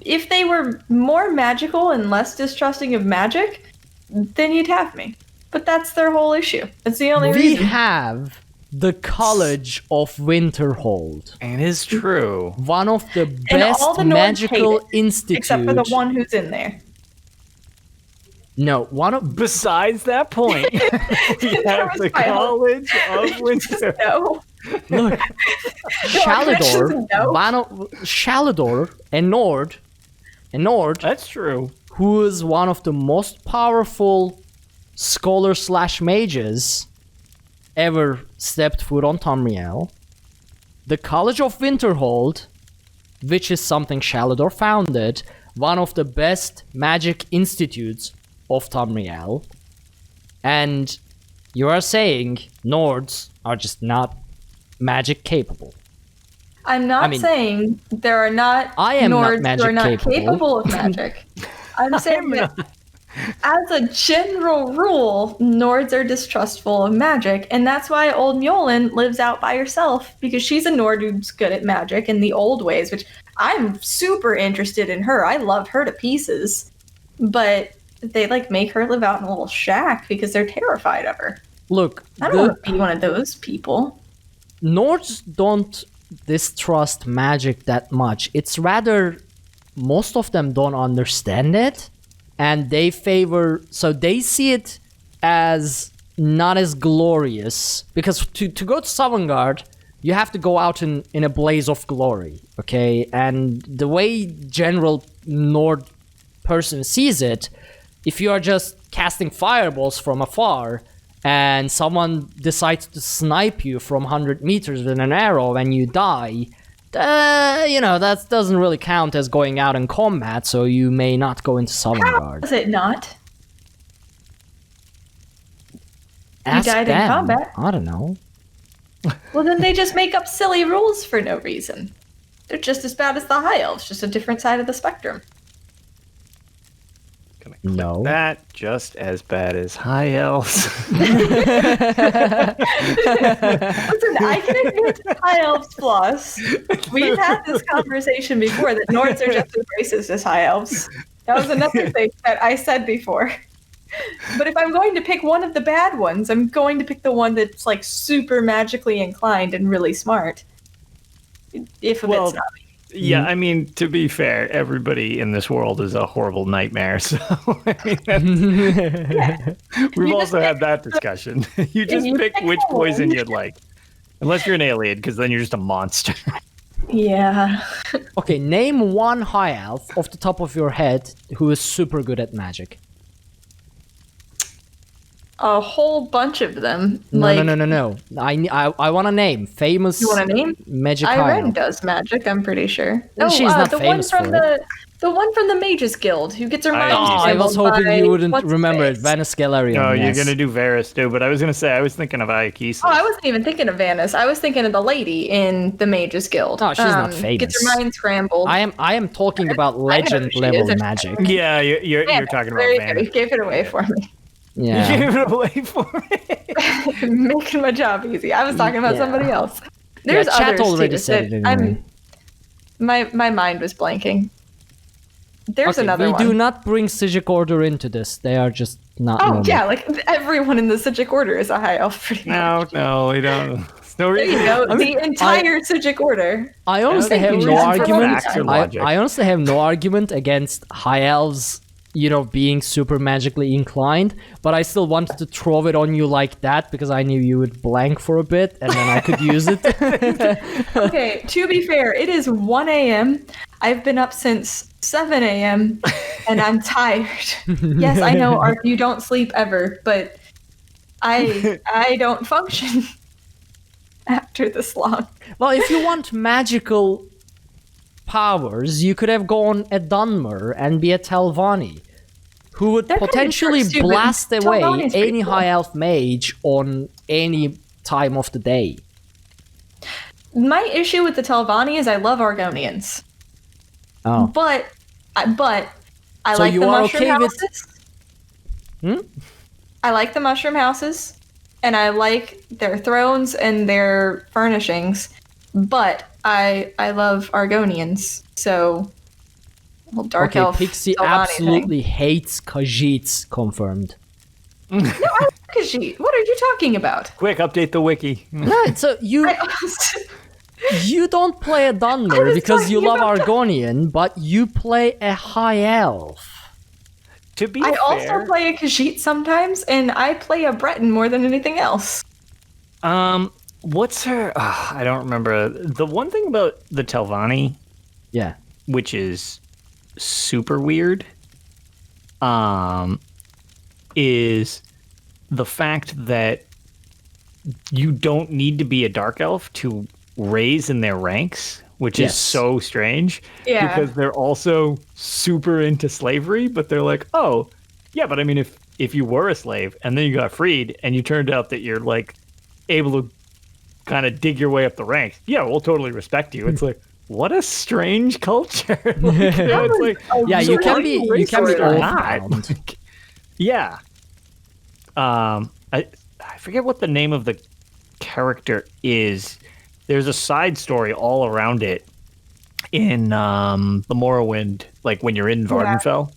If they were more magical and less distrusting of magic, then you'd have me. But that's their whole issue. That's the only reason. We have the College of Winterhold. It is true. One of the And best all the Nords magical hate it, institutes. except for the one who's in there. No, one of... Besides that point, we have the College of Winter. No. Look, Shalador, Shalador, a Nord, That's true. Who is one of the most powerful scholar/mages ever stepped foot on Tamriel. The College of Winterhold, which is something Shalador founded, one of the best magic institutes of Tamriel. And you are saying Nords are just not magic capable. I'm not saying there are not Nords who are not capable of magic. I'm saying that as a general rule, Nords are distrustful of magic, and that's why old Mjolnir lives out by herself, because she's a Nord who's good at magic in the old ways, which I'm super interested in her. I love her to pieces. But they make her live out in a little shack because they're terrified of her. Look, I don't want to be one of those people. Nords don't distrust magic that much. It's rather most of them don't understand it, and they see it as not as glorious, because to go to Sovngarde, you have to go out in a blaze of glory, okay? And the way general Nord person sees it, if you are just casting fireballs from afar and someone decides to snipe you from 100 meters with an arrow and you die, that doesn't really count as going out in combat, so you may not go into Sovngarde. How is it not? Ask you died them. in combat. I don't know. Well, then they just make up silly rules for no reason. They're just as bad as the High Elves, just a different side of the spectrum. No. That just as bad as High Elves. Listen, I can admit to High Elves' flaws. We've had this conversation before that Nords are just as racist as High Elves. That was another thing that I said before. But if I'm going to pick one of the bad ones, I'm going to pick the one that's super magically inclined and really smart. If it's not me. Yeah, I mean, to be fair, everybody in this world is a horrible nightmare. So, we've also had that discussion. You just pick which poison you'd like. Unless you're an alien, because then you're just a monster. Yeah. Okay, name one high elf off the top of your head who is super good at magic. A whole bunch of them. No. I want a name. Famous. You want a name? Magic high elf. Irene does magic, I'm pretty sure. She's not famous for it. The one from the Mages Guild who gets her mind I was hoping you wouldn't remember it. Vanus Galarian. No, you're going to do Varys too, but I was going to say, I was thinking of Iakis. Oh, I wasn't even thinking of Vanus. I was thinking of the lady in the Mages Guild. No, she's not famous. Gets her mind scrambled. I am talking about legend level magic. Yeah, you're talking about Vanus. You gave it away for me. You Yeah. gave it away for me. Making my job easy. I was talking about somebody else. There's chat others already too, said that it anyway. my mind was blanking. There's Okay, another we one. do not bring Sijic Order into this. They are just not Oh normal. yeah, like everyone in the Sijic Order is a high elf. Pretty much. No, we don't. There's no There reason. you go. I mean, the entire Sijic Order. I honestly Thank have you, no Jason, for argument. facts or I- logic. I honestly have no argument against high elves, being super magically inclined, but I still wanted to throw it on you like that because I knew you would blank for a bit and then I could use it. Okay, to be fair, it is 1 a.m. I've been up since 7 a.m. and I'm tired. Yes, I know, Ark, you don't sleep ever, but I don't function after this long. Well, if you want magical powers, you could have gone a Dunmer and be a Telvanni, who would That kind of potentially sucks too, but blast away Telvanni's pretty any cool. high elf mage on any time of the day. My issue with the Telvanni is I love Argonians, Oh. but I So like you the are mushroom okay with- houses. Hmm? I like the mushroom houses, and I like their thrones and their furnishings, but I love Argonians, so well, dark Okay, elf. Pixie Telvanni absolutely hates Khajiits, confirmed. thing. Khajiit, what are you talking about? Quick, update the wiki. No, so you don't play a I Dunmer was because you talking love about Argonian, but you play a high elf. To be I fair, also play a Khajiit sometimes, and I play a Breton more than anything else. what's her? I don't remember. The one thing about the Telvanni, Yeah. which is super weird, is the fact that you don't need to be a dark elf to raise in their ranks, which Yes. is so strange. Yeah. Because they're also super into slavery, but they're like, oh, yeah, but I mean, if you were a slave and then you got freed and you turned out that you're like able to kind of dig your way up the ranks, yeah, we'll totally respect you. It's like, what a strange culture. Like, it's like, Yeah, you so can are be you you can be racist or not? oath-bound. Yeah. I forget what the name of the character is. There's a side story all around it in the Morrowind, like when you're in Vardenfell.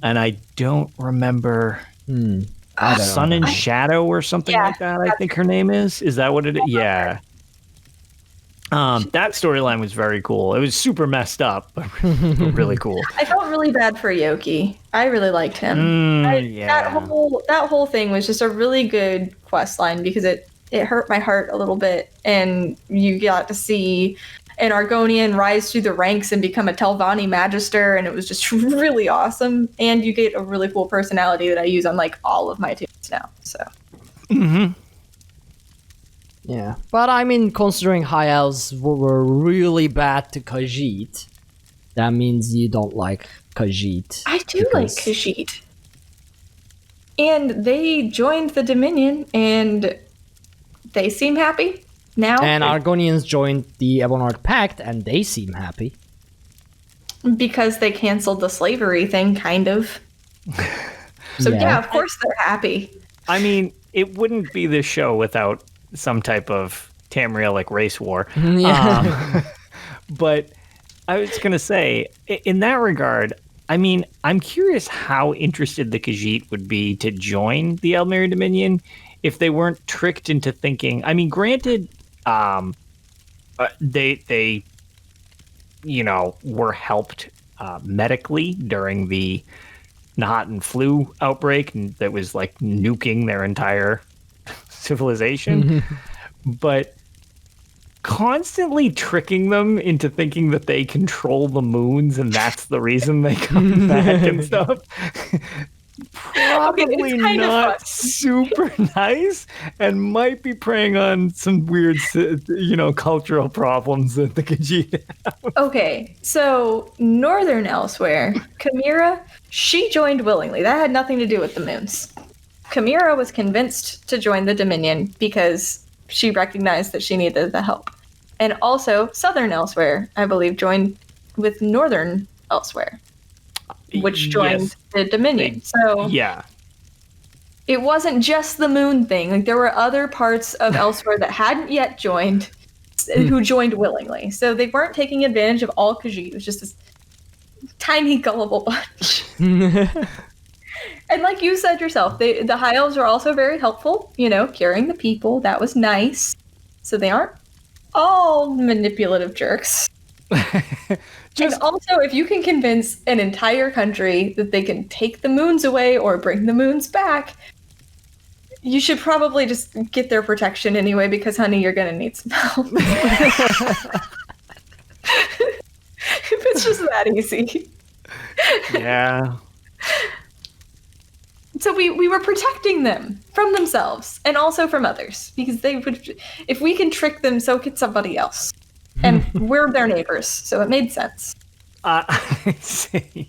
And I don't remember I don't Sun know. and Shadow or something Yeah, like that, I think her name is. Is that what it is? Yeah. That storyline was very cool. It was super messed up, but really cool. I felt really bad for Yoki. I really liked him. Yeah. That whole thing was just a really good quest line because it hurt my heart a little bit, and you got to see an Argonian rise through the ranks and become a Telvanni Magister, and it was just really awesome. And you get a really cool personality that I use on like all of my tunes now. So Yeah, but I mean, considering high elves were really bad to Khajiit, that means you don't like Khajiit. I do like because- Khajiit. And they joined the Dominion, and they seem happy now. And Argonians joined the Ebonheart Pact, and they seem happy. Because they canceled the slavery thing, kind of. So yeah, of course they're happy. I mean, it wouldn't be this show without some type of Tamriel like race war. Yeah. But I was going to say, in that regard, I mean, I'm curious how interested the Khajiit would be to join the Eldmere Dominion if they weren't tricked into thinking. I mean, granted, they were helped medically during the Nahat flu outbreak that was like nuking their entire civilization. But constantly tricking them into thinking that they control the moons and that's the reason they come back and stuff. Probably it's kind of not fun. super nice and might be preying on some weird, cultural problems that the Khajiit have. Okay, so Northern Elsewhere, Chimera, she joined willingly. That had nothing to do with the moons. Chimera was convinced to join the Dominion because she recognized that she needed the help. And also, Southern Elsewhere, I believe, joined with Northern Elsewhere, which joined Yes. the Dominion. So Yeah. it wasn't just the moon thing. Like, there were other parts of Elsewhere that hadn't yet joined, who joined willingly. So they weren't taking advantage of all Khajiit. It was just this tiny, gullible bunch. And like you said yourself, the High Elves are also very helpful, curing the people. That was nice. So they aren't all manipulative jerks. And also, if you can convince an entire country that they can take the moons away or bring the moons back, you should probably just get their protection anyway, because, honey, you're going to need some help. If it's just that easy. Yeah. So we were protecting them from themselves and also from others, because they would, if we can trick them, so can somebody else. And we're their neighbors, so it made sense. I see.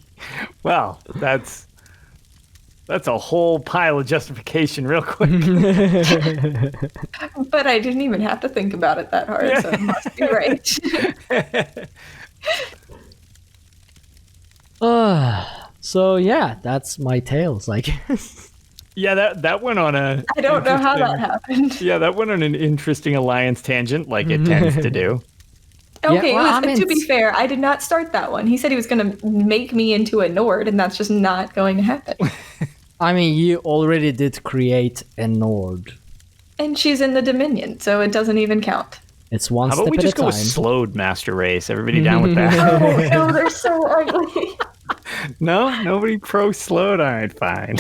Well, that's a whole pile of justification real quick. But I didn't even have to think about it that hard, so it must be right. So yeah, that's my tales, I guess. Yeah, that went on a... I don't know how that happened. Yeah, that went on an interesting alliance tangent, like it tends to do. Okay, Yeah, well, to be fair, I did not start that one. He said he was going to make me into a Nord, and that's just not going to happen. I mean, you already did create a Nord. And she's in the Dominion, so it doesn't even count. It's one How step about we at just a go time. with slowed master race? Everybody down with that? Oh, no, they're so ugly. No? Nobody pro slowed? All right, fine.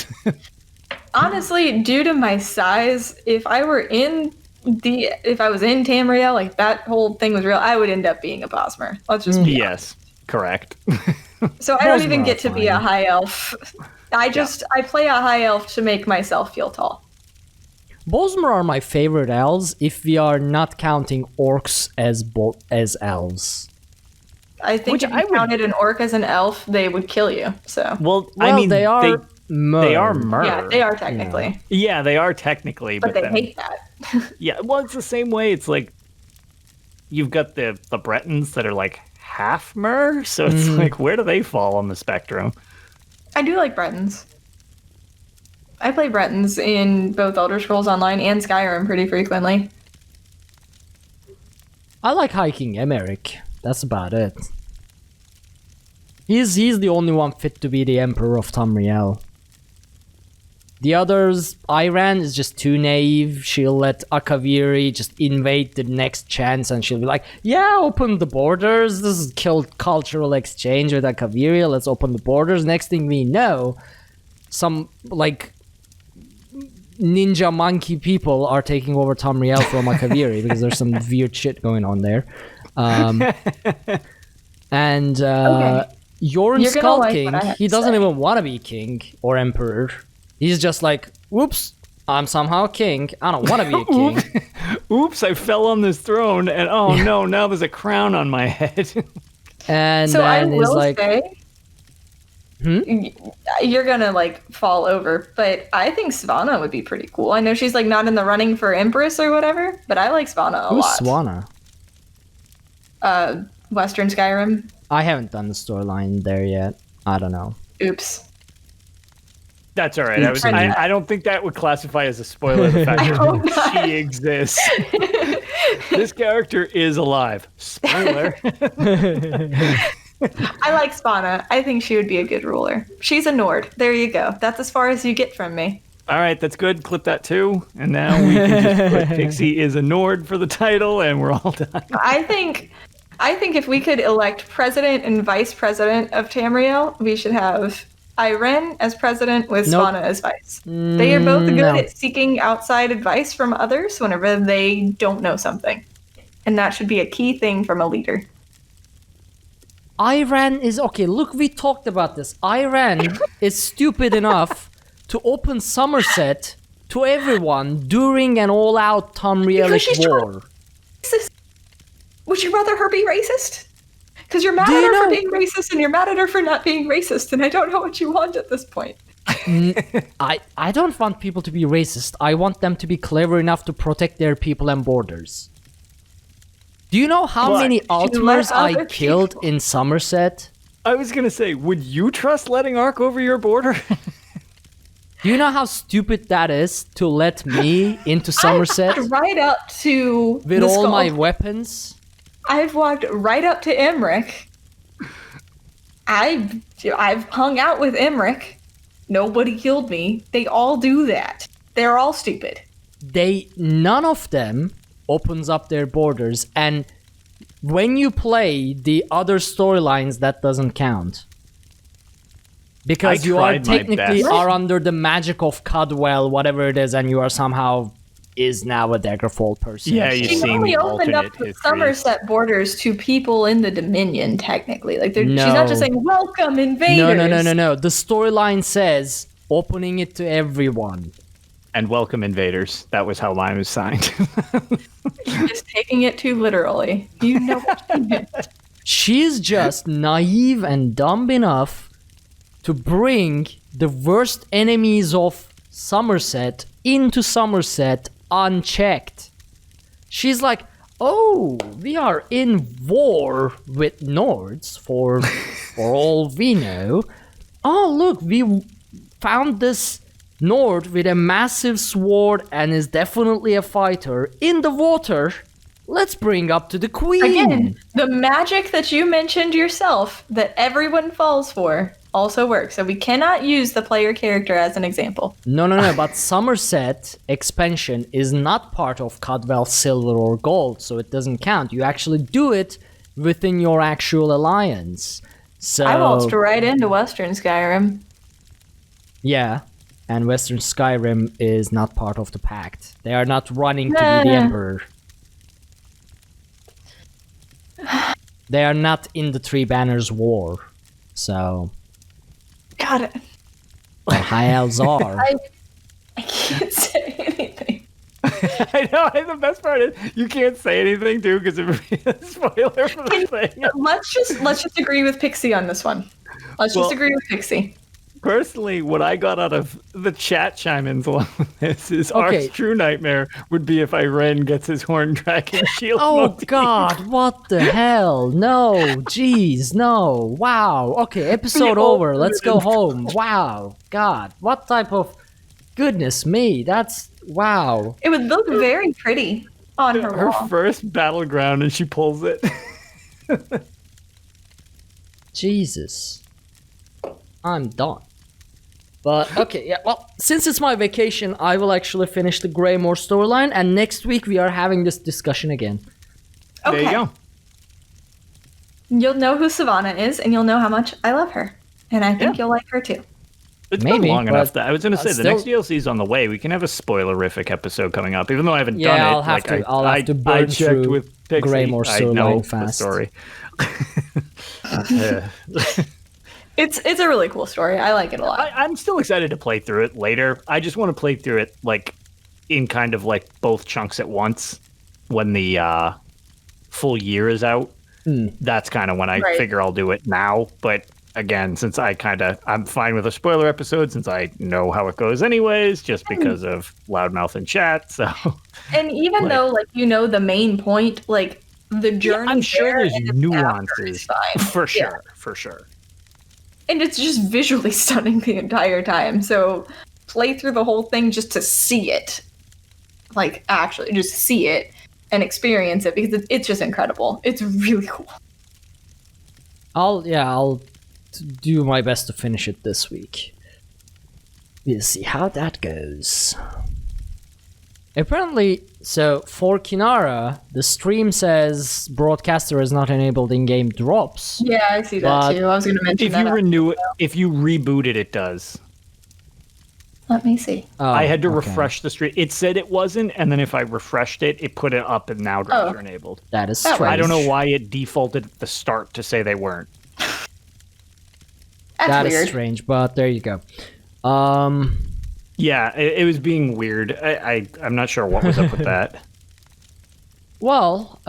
Honestly, due to my size, if I was in Tamriel, like that whole thing was real, I would end up being a Bosmer. Let's just be Yes, correct. So I don't even Bosmer get to are be a fine. high elf. I play a high elf to make myself feel tall. Bosmer are my favorite elves if we are not counting orcs as elves. I think if you counted an orc as an elf, they would kill you. So Well, I mean, they are they are mer. yeah, they are technically, Yeah, they are technically, but they then, hate that. Yeah, well, it's the same way. It's like you've got the Bretons that are like half mer, so it's like, where do they fall on the spectrum? I do like Bretons. I play Bretons in both Elder Scrolls Online and Skyrim pretty frequently. I like High King Emeric. That's about it. He's the only one fit to be the Emperor of Tamriel. The others, Iran is just too naive. She'll let Akaviri just invade the next chance, and she'll be like, yeah, open the borders. This is cultural exchange with Akaviri. Let's open the borders. Next thing we know, some, like, ninja monkey people are taking over Tamriel from Akaviri because there's some weird shit going on there. And Yorn You're gonna Skull like King, what I have he to doesn't say. even want to be king or emperor. He's just like, whoops, I'm somehow king. I don't want to be a king. Oops, I fell on this throne, and oh no, now there's a crown on my head. And So I then is will like, say, you're gonna like fall over, but I think Svanna would be pretty cool. I know she's like not in the running for Empress or whatever, but I like Svanna a who's lot. Swanna? Western Skyrim. I haven't done the storyline there yet. I don't know. Oops. That's all right. I don't think that would classify as a spoiler. The fact hope that not. she exists. This character is alive. Spoiler. I like Svanna. I think she would be a good ruler. She's a Nord. There you go. That's as far as you get from me. All right, that's good. Clip that too. And now we can just put Pixie is a Nord for the title, and we're all done. I think if we could elect president and vice president of Tamriel, we should have Iren as president with Nope. Svanna as vice. They are both good No. at seeking outside advice from others whenever they don't know something. And that should be a key thing from a leader. Iran is okay. Look, we talked about this. Iran is stupid enough to open Somerset to everyone during an all-out Because Tamrielic she's war. Racist. Would you rather her be racist? Because you're mad Do at you her know- for being racist and you're mad at her for not being racist, and I don't know what you want at this point. I don't want people to be racist. I want them to be clever enough to protect their people and borders. Do you know how What? many Altmers I other killed people- in Somerset? I was gonna say, would you trust letting Ark over your border? Do you know how stupid that is to let me into Somerset I walked right up to with the all skull. my weapons? I've walked right up to Emmerich. I've hung out with Emmerich. Nobody killed me. They all do that. They're all stupid. None of them opens up their borders, and when you play the other storylines, that doesn't count. Because you are technically are under the magic of Cudwell, whatever it is, and you are somehow is now a Daggerfall person. Yeah, you She see only the opened up alternate the histories. Somerset borders to people in the Dominion, technically. Like she's not just saying, welcome, invaders. No. The storyline says opening it to everyone. And welcome, invaders. That was how mine was signed. You're just taking it too literally. You know what she meant. She's just naive and dumb enough to bring the worst enemies of Somerset into Somerset unchecked. She's like, oh, we are in war with Nords for all we know. Oh, look, we found this Nord with a massive sword and is definitely a fighter in the water. Let's bring up to the queen. Again, the magic that you mentioned yourself that everyone falls for also works. So we cannot use the player character as an example. No, but Somerset expansion is not part of Cudwell Silver or Gold, so it doesn't count. You actually do it within your actual alliance. So I waltzed right into Western Skyrim. Yeah, and Western Skyrim is not part of the Pact. They are not running to be the Emperor. They are not in the Three Banners War, so... Got it. Well, High Elves are. I can't say anything. I know. The best part is you can't say anything too because it would be a spoiler for the thing. Let's just agree with Pixie on this one. Let's just agree with Pixie. Personally, what I got out of the chat chime-ins along with this is Ark's true nightmare would be if Iren gets his horn dragon shield. Oh motif. God, what the hell? No, jeez, no. Wow. Okay, episode over. Let's go home. Wow. God, what type of... Goodness me, that's... Wow. It would look very pretty on her wall. First battleground and she pulls it. Jesus. I'm done. But, okay, yeah, well, since it's my vacation, I will actually finish the Greymore storyline, and next week we are having this discussion again. Okay. There you go. You'll know who Savannah is, and you'll know how much I love her. And I think you'll like her too. It's been long enough that I was going to say the next DLC is on the way. We can have a spoilerific episode coming up, even though I haven't done it. I'll have to burn through with Pixie. Greymore storyline fast. The story. It's a really cool story. I like it a lot. I'm still excited to play through it later. I just want to play through it like in kind of like both chunks at once when the full year is out. That's kind of when I figure I'll do it now. But again, since I'm fine with a spoiler episode since I know how it goes anyways, just because of loudmouth and chat. So, and even though like you know the main point, like the journey, I'm sure there's nuances for sure, Yeah. for sure. And it's just visually stunning the entire time. So play through the whole thing just to see it. Like, actually, just see it and experience it because it's just incredible. It's really cool. I'll do my best to finish it this week. We'll see how that goes. Apparently, so for Kinara, the stream says broadcaster is not enabled in-game drops. Yeah, I see that too. I was going to mention that. If you renew it, if you reboot it, it does. Let me see. Oh, I had to refresh the stream. It said it wasn't, and then if I refreshed it, it put it up and now drops are enabled. That is strange. I don't know why it defaulted at the start to say they weren't. That's weird. Is strange, but there you go. Yeah, it was being weird. I'm not sure what was up with that. Well,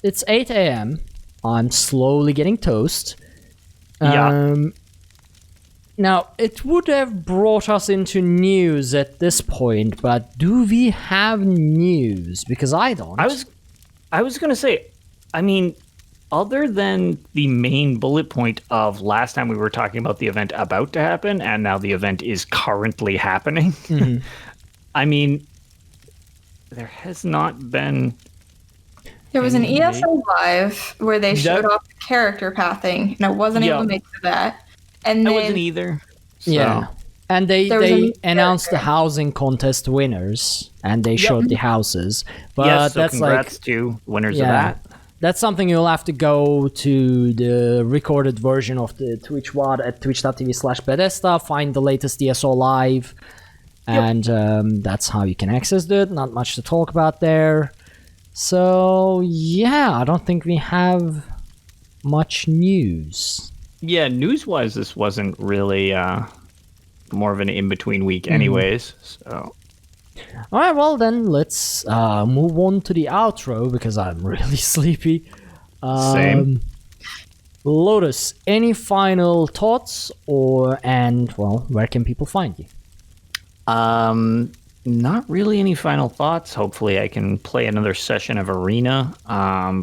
it's 8 a.m. I'm slowly getting toast. Now, it would have brought us into news at this point, but do we have news? Because I don't. I was going to say, I mean, other than the main bullet point of last time we were talking about the event about to happen, and now the event is currently happening, I mean, there has not been... There was an ESO Live where they showed off the character pathing, and I wasn't able to make it to that. And I then, wasn't either. So. Yeah. And they announced the housing contest winners, and they showed the houses. But so that's congrats to winners of that. That's something you'll have to go to the recorded version of the Twitch VOD at twitch.tv/Bethesda, find the latest ESO Live, and that's how you can access it. Not much to talk about there. So, yeah, I don't think we have much news. Yeah, news-wise, this wasn't really more of an in-between week anyways. So, all right, well, then let's move on to the outro because I'm really sleepy. Same. Lotus, any final thoughts where can people find you? Not really any final thoughts. Hopefully I can play another session of Arena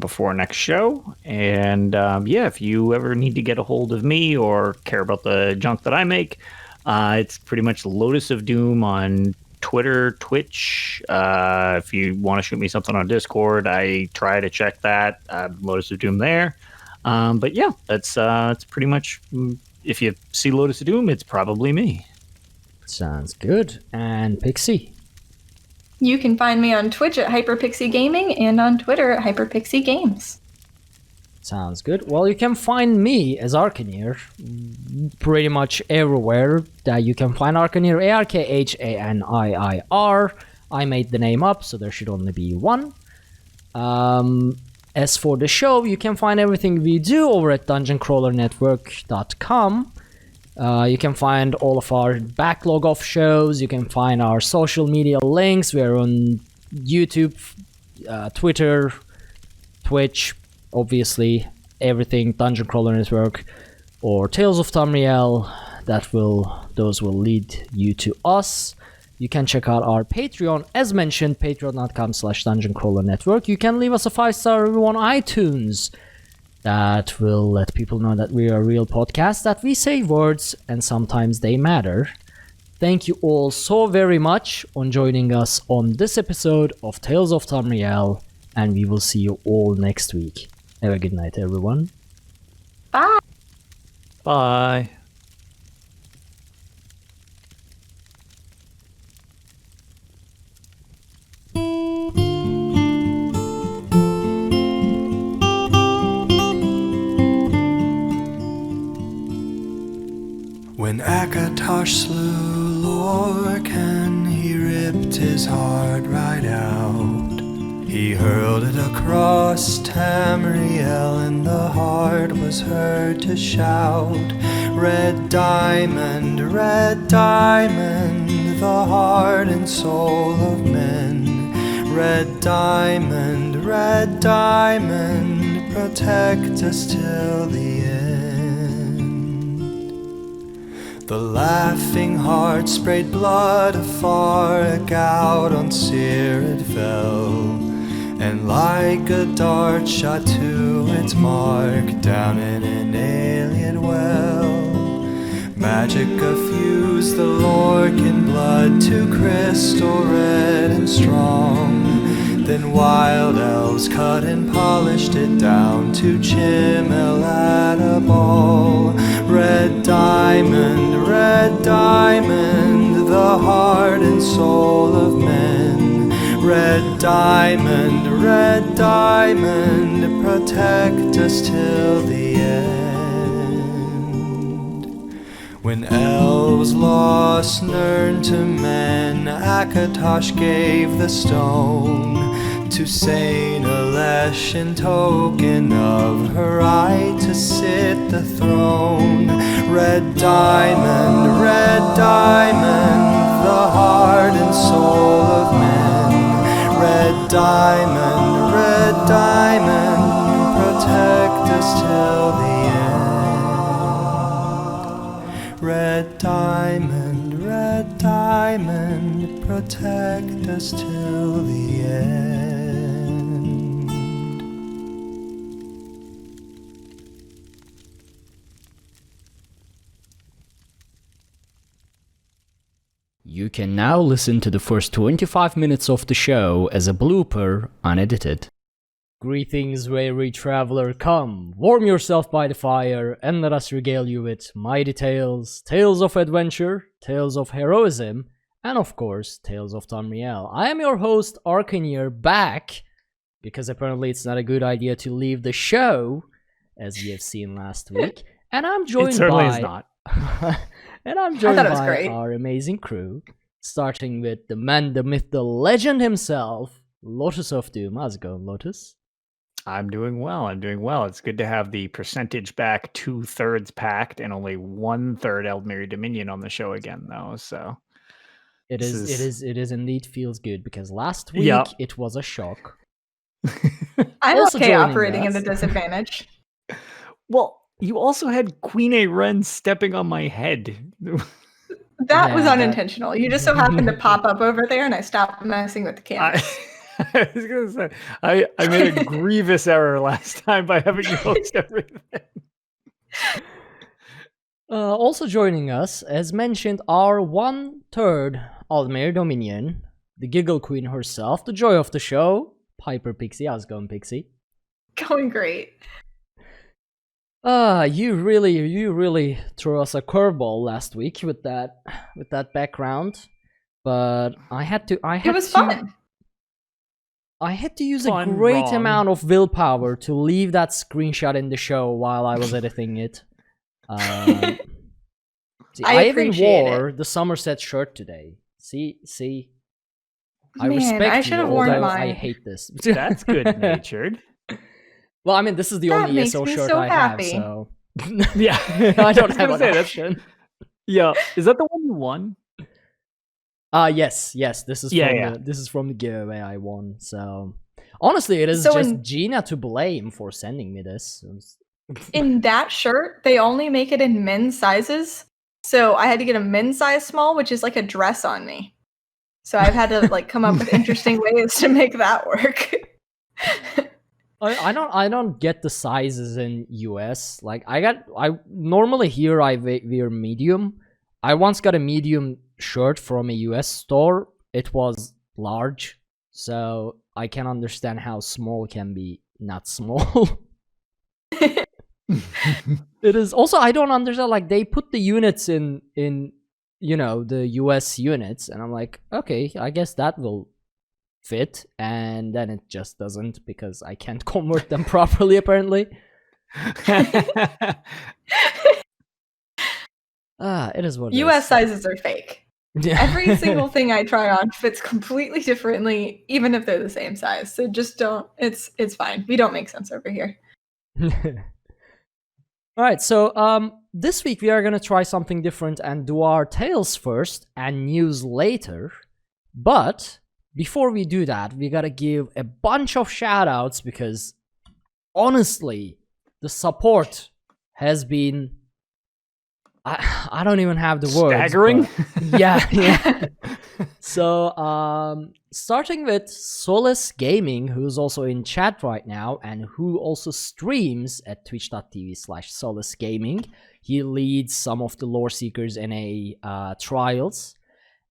before next show. And if you ever need to get a hold of me or care about the junk that I make, it's pretty much LotusOfDoom on Twitter, Twitch. If you want to shoot me something on Discord, I try to check that. LotusOfDoom there. But yeah, that's pretty much, if you see LotusOfDoom, it's probably me. Sounds good. And Pixie? You can find me on Twitch at HyperPixie Gaming and on Twitter at HyperPixie Games. Sounds good. Well, you can find me as Arkhaniir pretty much everywhere that you can find Arkhaniir, ARKHANIIR. I made the name up, so there should only be one. As for the show, you can find everything we do over at dungeoncrawlernetwork.com. You can find all of our backlog of shows. You can find our social media links. We're on YouTube, Twitter, Twitch, obviously everything Dungeon Crawler Network or Tales of Tamriel. Those will lead you to us. You can check out our Patreon, as mentioned, patreon.com/dungeoncrawlernetwork. You can leave us a 5-star review on iTunes. That will let people know that we are a real podcast, that we say words, and sometimes they matter. Thank you all so very much on joining us on this episode of Tales of Tamriel, and we will see you all next week. Have a good night, everyone. Bye. Bye. When Akatosh slew Lorcan, he ripped his heart right out. He hurled it across Tamriel, and the heart was heard to shout, red diamond, the heart and soul of men. Red diamond, protect us till the end. The laughing heart sprayed blood afar, a gout on Seer it fell, and like a dart shot to its mark down in an alien well. Magica fused the Lorcan blood to crystal red and strong. Then wild elves cut and polished it down to Chimel at a ball. Red diamond, the heart and soul of men. Red diamond, protect us till the end. When elves lost Nirn to men, Akatosh gave the stone to Saint Alesh in token of her right to sit the throne. Red diamond, the heart and soul of men. Red diamond, protect us till the end. Red diamond, protect us till the end. You can now listen to the first 25 minutes of the show as a blooper, unedited. Greetings, weary traveler, come, warm yourself by the fire, and let us regale you with mighty tales, tales of adventure, tales of heroism, and of course, Tales of Tamriel. I am your host, Arkhaniir, back, because apparently it's not a good idea to leave the show, as we have seen last week, and I'm joined It certainly by... is not. And I'm joined by great. our amazing crew, starting with the man, the myth, the legend himself, LotusOfDoom. How's it going, Lotus? I'm doing well. It's good to have the percentage back 2/3 packed and only 1/3 Eldmere Dominion on the show again, though. So It is indeed feels good because last week Yep. it was a shock. I'm Also okay joining operating us. in the disadvantage. Well, you also had Queen A Ren stepping on my head. That was Yeah, unintentional. You just so happened to pop up over there, and I stopped messing with the camera. I was gonna say I made a grievous error last time by having you host everything. Also joining us, as mentioned, our 1/3 Eldmere Dominion, the Giggle Queen herself, the joy of the show, HyperPixie. How's it going, Pixie? Going great. You really threw us a curveball last week with that background, but It was fun. I had to use Fun, a great wrong. amount of willpower to leave that screenshot in the show while I was editing it. See, I even appreciate wore the Somerset shirt today. See, I Man, respect I you, should have worn although I mine. hate this. That's good natured. Well, I mean, this is the That only makes ESO me shirt so I happy. have, so Yeah, I don't was have gonna an say, that's- option. Yeah, is that the one you won? Yes. This is Yeah, from yeah. this is from the giveaway I won. So honestly, it is So just in- Gina to blame for sending me this. In that shirt, they only make it in men's sizes. So I had to get a men's size small, which is like a dress on me. So I've had to like come up with interesting ways to make that work. I don't get the sizes in US. Like I normally here I wear medium. I once got a medium shirt from a US store. It was large, so I can understand how small can be not small. It is also I don't understand, like they put the units in you know the US units, and I'm like, okay, I guess that will fit, and then it just doesn't because I can't convert them properly apparently. It is what it US is. sizes are fake. Yeah. Every single thing I try on fits completely differently, even if they're the same size. So just don't. It's fine. We don't make sense over here. All right, so this week we are gonna try something different and do our tales first and news later. But before we do that, we gotta give a bunch of shout outs because honestly, the support has been I don't even have the words. Staggering? but- yeah. So, starting with Solace Gaming, who's also in chat right now and who also streams at twitch.tv/Solace Gaming. He leads some of the lore seekers NA trials,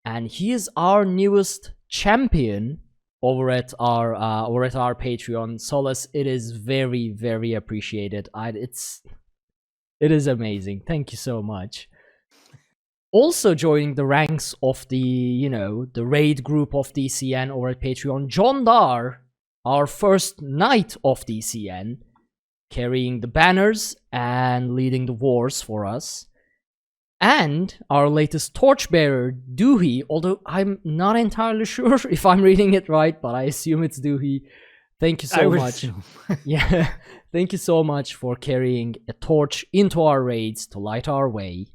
and he is our newest champion over at our Patreon. Solace, it is very, very appreciated. It is amazing. Thank you so much. Also joining the ranks of the raid group of DCN over at Patreon, John Dar, our first knight of DCN, carrying the banners and leading the wars for us. And our latest torchbearer, Doohy, although I'm not entirely sure if I'm reading it right, but I assume it's Doohy. Thank you I so would much. assume. Yeah, thank you so much for carrying a torch into our raids to light our way.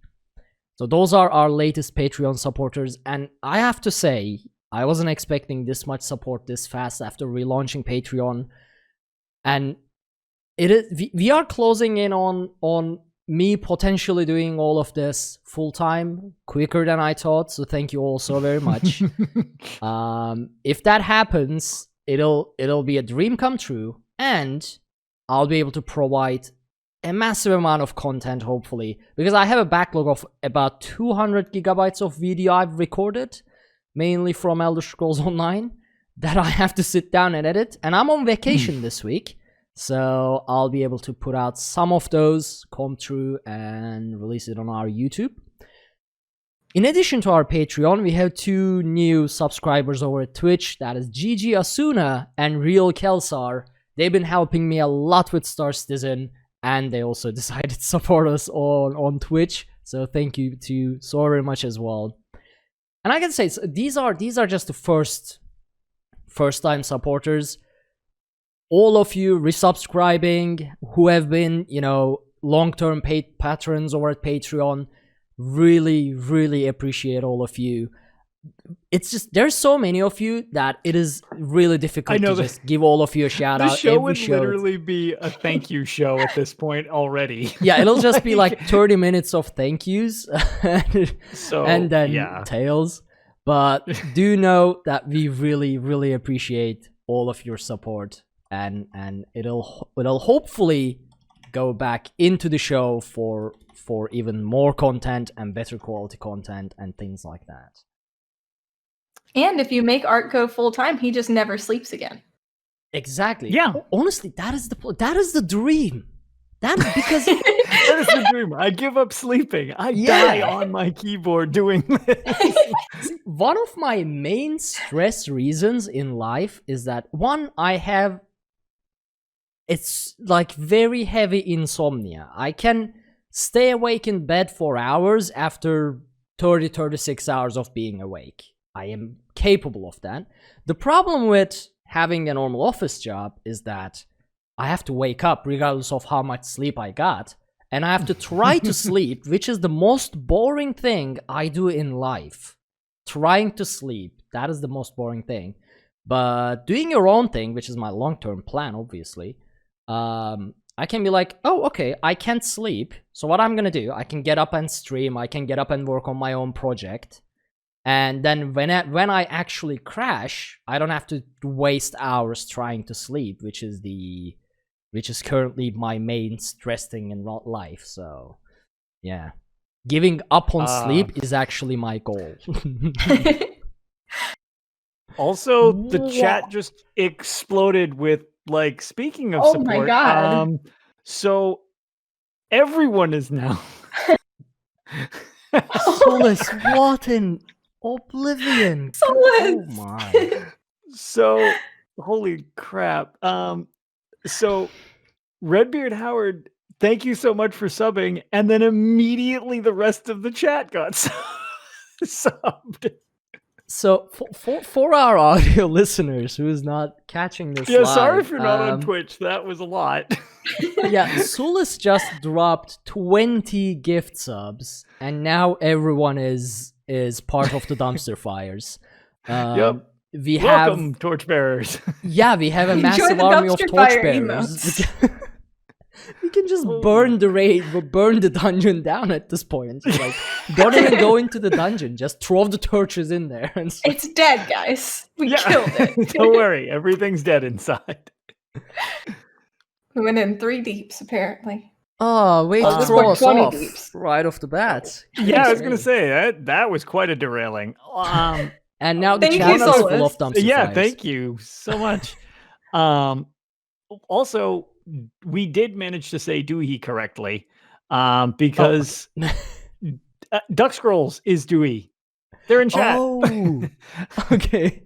So those are our latest Patreon supporters, and I have to say, I wasn't expecting this much support this fast after relaunching Patreon. And it is we are closing in on me potentially doing all of this full time quicker than I thought. So thank you all so very much. If that happens, it'll be a dream come true, and I'll be able to provide a massive amount of content, hopefully, because I have a backlog of about 200 gigabytes of video I've recorded, mainly from Elder Scrolls Online, that I have to sit down and edit. And I'm on vacation this week, so I'll be able to put out some of those, comb through, and release it on our YouTube. In addition to our Patreon, we have 2 new subscribers over at Twitch. That is Gigi Asuna and Real Kelsar. They've been helping me a lot with Star Citizen, and they also decided to support us on Twitch. So thank you to so very much as well. And I can say these are just the first time supporters. All of you resubscribing who have been, long-term paid patrons over at Patreon, really, really appreciate all of you. It's just, there's so many of you that it is really difficult to just give all of you a shout out. The show would literally be a thank you show at this point already. Yeah, it'll just be like 30 minutes of thank yous and then tales. But do know that we really, really appreciate all of your support, and it'll hopefully go back into the show for even more content and better quality content and things like that. And if you make Art go full time, he just never sleeps again. Exactly. Yeah. Honestly, that is the dream. That is because that is the dream. I give up sleeping. I die on my keyboard doing this. One of my main stress reasons in life is that, one, it's like very heavy insomnia. I can stay awake in bed for hours after 36 hours of being awake. I am capable of that. The problem with having a normal office job is that I have to wake up regardless of how much sleep I got, and I have to try to sleep, which is the most boring thing I do in life. Trying to sleep, that is the most boring thing. But doing your own thing, which is my long-term plan, obviously, I can be like, oh, okay, I can't sleep, so what I'm gonna do, I can get up and stream, I can get up and work on my own project, and then when I actually crash, I don't have to waste hours trying to sleep, which is currently my main stress thing in life. So, yeah. Giving up on sleep is actually my goal. Also, the chat just exploded with, like, speaking of support. Oh my god. So, everyone is now... Solus, what in oblivion? Solus! Oh my. So, holy crap. So, Redbeard Howard, thank you so much for subbing, and then immediately the rest of the chat got subbed. So, for our audio listeners who is not catching this live, sorry if you're not on Twitch, that was a lot. Yeah, Solus just dropped 20 gift subs, and now everyone is part of the dumpster fires. Yep. Welcome, torchbearers. Yeah, we have a massive army of torchbearers. We can just burn the dungeon down at this point. Like, don't even go into the dungeon. Just throw the torches in there. And it's dead, guys. We killed it. Don't worry, everything's dead inside. We went in 3 deeps, apparently. Oh, wait, throw us off deeps. right off the bat. Yeah, I was gonna say that was quite a derailing. And now the chat is full of dumpster Yeah, fires. thank you so much. Also, we did manage to say Dewey correctly, because Duck Scrolls is Dewey. They're in chat. Oh, okay.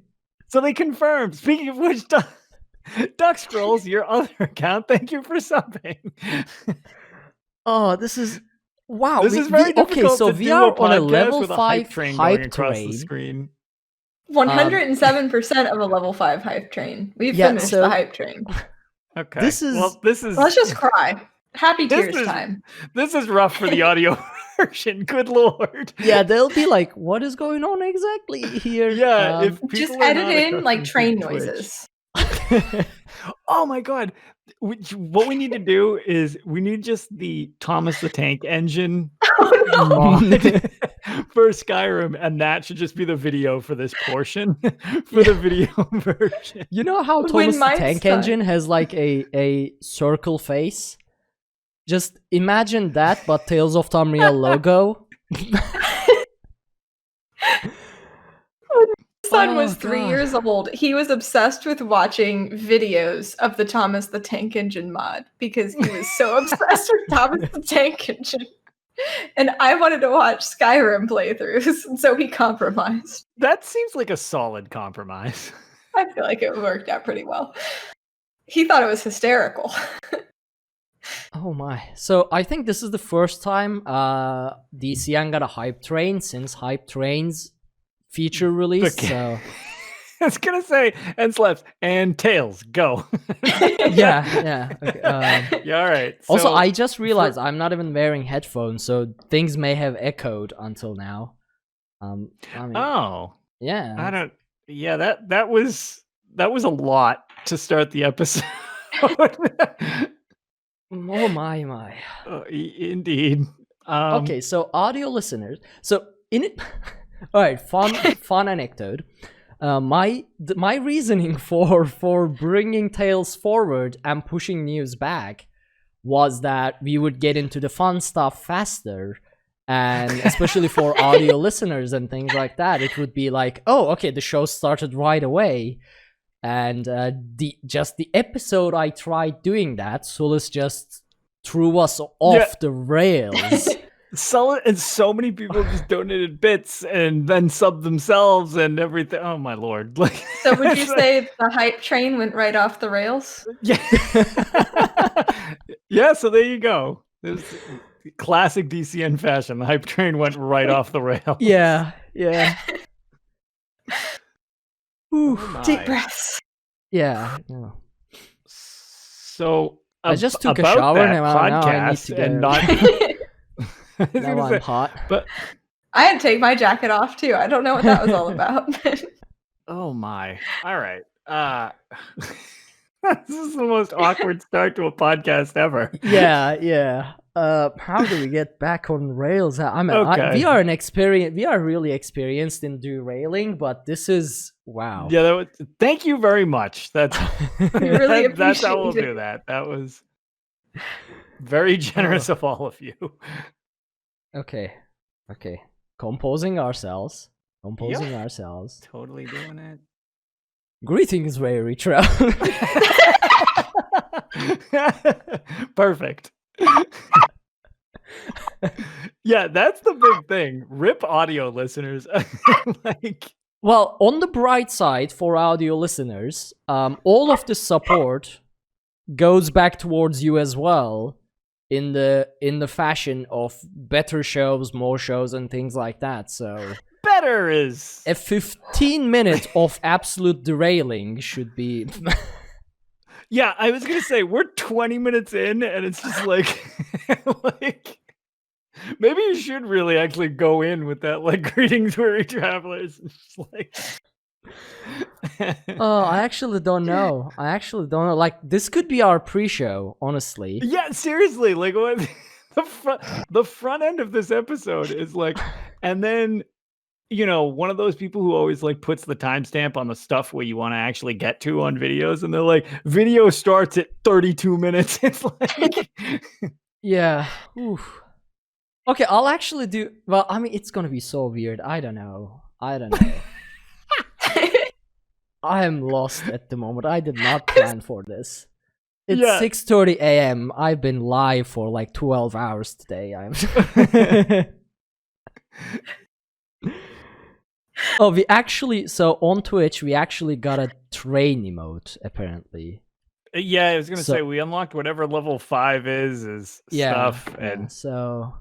So they confirmed. Speaking of which, Duck Scrolls, your other account, thank you for subbing. Oh, this is... Wow. This is very difficult so to we do are a on a podcast level with 5 hype train hype going across train. the screen. 107% of a level 5 hype train. We've finished the hype train. Okay. This is... Let's just cry. Happy tears time. This is rough for the audio version. Good lord. Yeah, they'll be like, what is going on exactly here? Yeah, if just people are edit not in like accustomed train to Twitch. noises. Oh my god. What we need to do is we need just the Thomas the Tank Engine mod for Skyrim, and that should just be the video for this portion for the video version. You know how Thomas the Tank Engine has like a circle face? Just imagine that, but Tales of Tamriel logo. Son was Oh, 3 God. years old. He was obsessed with watching videos of the Thomas the Tank Engine mod because he was so obsessed with Thomas the Tank Engine. And I wanted to watch Skyrim playthroughs, and so he compromised. That seems like a solid compromise. I feel like it worked out pretty well. He thought it was hysterical. Oh my. So I think this is the first time DCN got a hype train since hype trains feature release. Okay. So I was gonna say, and Slaps, and Tails, go. yeah. Okay, Yeah, all right. also, So, I just realized I'm not even wearing headphones, so things may have echoed until now. I mean, oh, yeah. I don't. Yeah, that was a lot to start the episode. Oh my. Indeed. Okay, so audio listeners. So in it, all right. Fun anecdote. My reasoning for bringing Tales forward and pushing news back was that we would get into the fun stuff faster, and especially for audio listeners and things like that, it would be like, oh, okay, the show started right away, and the episode I tried doing that, Solus just threw us off the rails. And so many people just donated bits and then subbed themselves and everything. Oh my lord! Like, So would you say the hype train went right off the rails? yeah, yeah. So there you go. There's classic DCN fashion. The hype train went right off the rail. Yeah. Ooh, Oh Deep my. breaths. yeah. So I just took a about shower that and now I need podcast to go. and not. I was Now gonna I'm say, hot. but I had to take my jacket off too. I don't know what that was all about. oh my! All right. This is the most awkward start to a podcast ever. Yeah. How do we get back on rails? I mean, Okay. we are really experienced in derailing, but this is wow. Yeah, thank you very much. That's really that's how we'll appreciate do it. that. That was very generous of all of you. Okay. Composing ourselves. Totally doing it. Greetings, very Retro. Perfect. Yeah, that's the big thing. RIP audio listeners. Like, Well, on the bright side for audio listeners, all of the support goes back towards you as well, in the fashion of better shows, more shows, and things like that. So better is a 15 minutes of absolute derailing should be. yeah, I was gonna say we're 20 minutes in and it's just like like maybe you should really actually go in with that, like, greetings weary travelers. It's just like Oh, I actually don't know. Like, this could be our pre-show, honestly. yeah, seriously, like what the front end of this episode is like, and then one of those people who always like puts the timestamp on the stuff where you want to actually get to on videos, and they're like, video starts at 32 minutes. It's like Yeah. Oof. Okay, I'll actually do. Well, I mean, it's gonna be so weird. I don't know. I am lost at the moment. I did not plan for this. It's Yeah. 6:30 a.m. I've been live for like 12 hours today. Oh, so on Twitch, we actually got a train emote, apparently. yeah, I was gonna So- say we unlocked whatever level 5 is stuff, and so.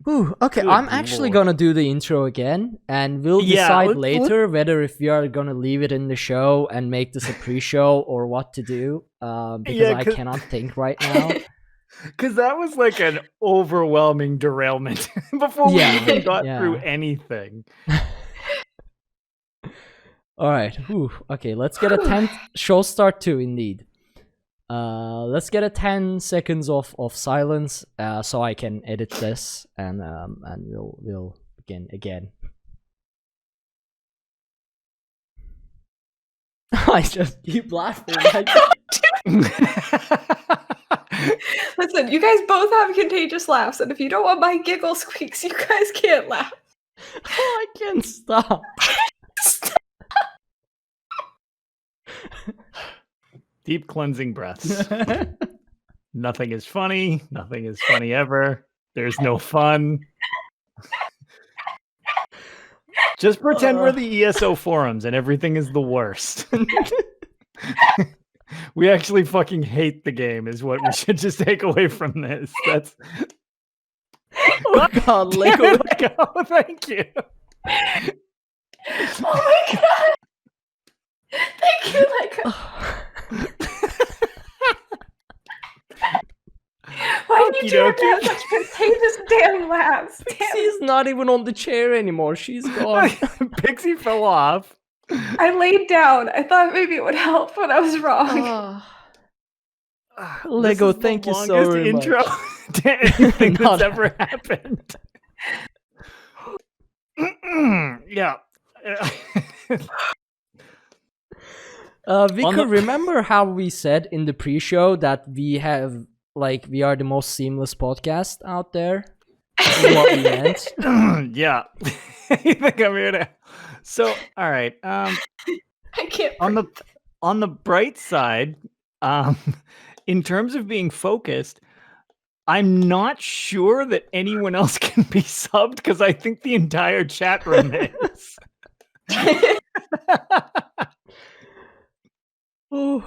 Ooh, okay, Good I'm actually lord. gonna do the intro again, and we'll Yeah, decide let's- later whether if we are gonna leave it in the show and make this a pre-show or what to do. Because Yeah, I 'cause- cannot think right now. because that was like an overwhelming derailment before Yeah, we even got yeah. through anything. All right. Whew. Okay, let's get a 10 show start 2 indeed. Let's get a 10 seconds of silence so I can edit this and we'll begin again. I just keep laughing. Listen, you guys both have contagious laughs, and if you don't want my giggle squeaks, you guys can't laugh. I can't stop. Deep cleansing breaths. Nothing is funny. Nothing is funny ever. There's no fun. Just pretend we're the ESO forums and everything is the worst. We actually fucking hate the game is what we should just take away from this. That's Oh god, Lego. Lego. Thank you. Oh my god! Thank you, Lego. Why did you have to have such contagious damn laughs? She's not even on the chair anymore. She's gone. Pixie fell off. I laid down. I thought maybe it would help, but I was wrong. Lego, This is thank the you so longest very intro much. to anything Not that's ever happened. Yeah. Vika, remember how we said in the pre-show that we are the most seamless podcast out there? This is what we meant. Yeah. You think I'm here to... So, all right. I can't. On the bright side, in terms of being focused, I'm not sure that anyone else can be subbed because I think the entire chat room is. Ooh.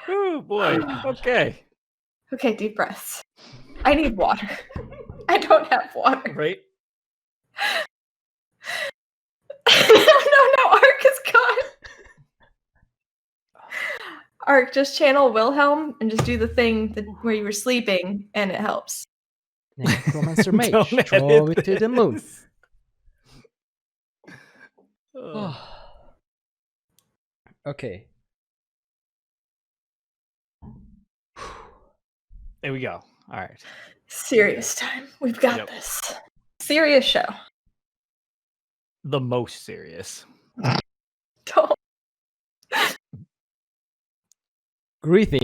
Oh boy. Okay. Okay, deep breaths. I need water. I don't have water. Right. No, Ark is gone. Ark, just channel Wilhelm and just do the thing where you were sleeping, and it helps. Necromancer Mage, Don't draw edit it to the moon. this. Okay. There we go. All right. Serious time. We've got Yep. this. Serious show. The most serious. Don't. Greetings.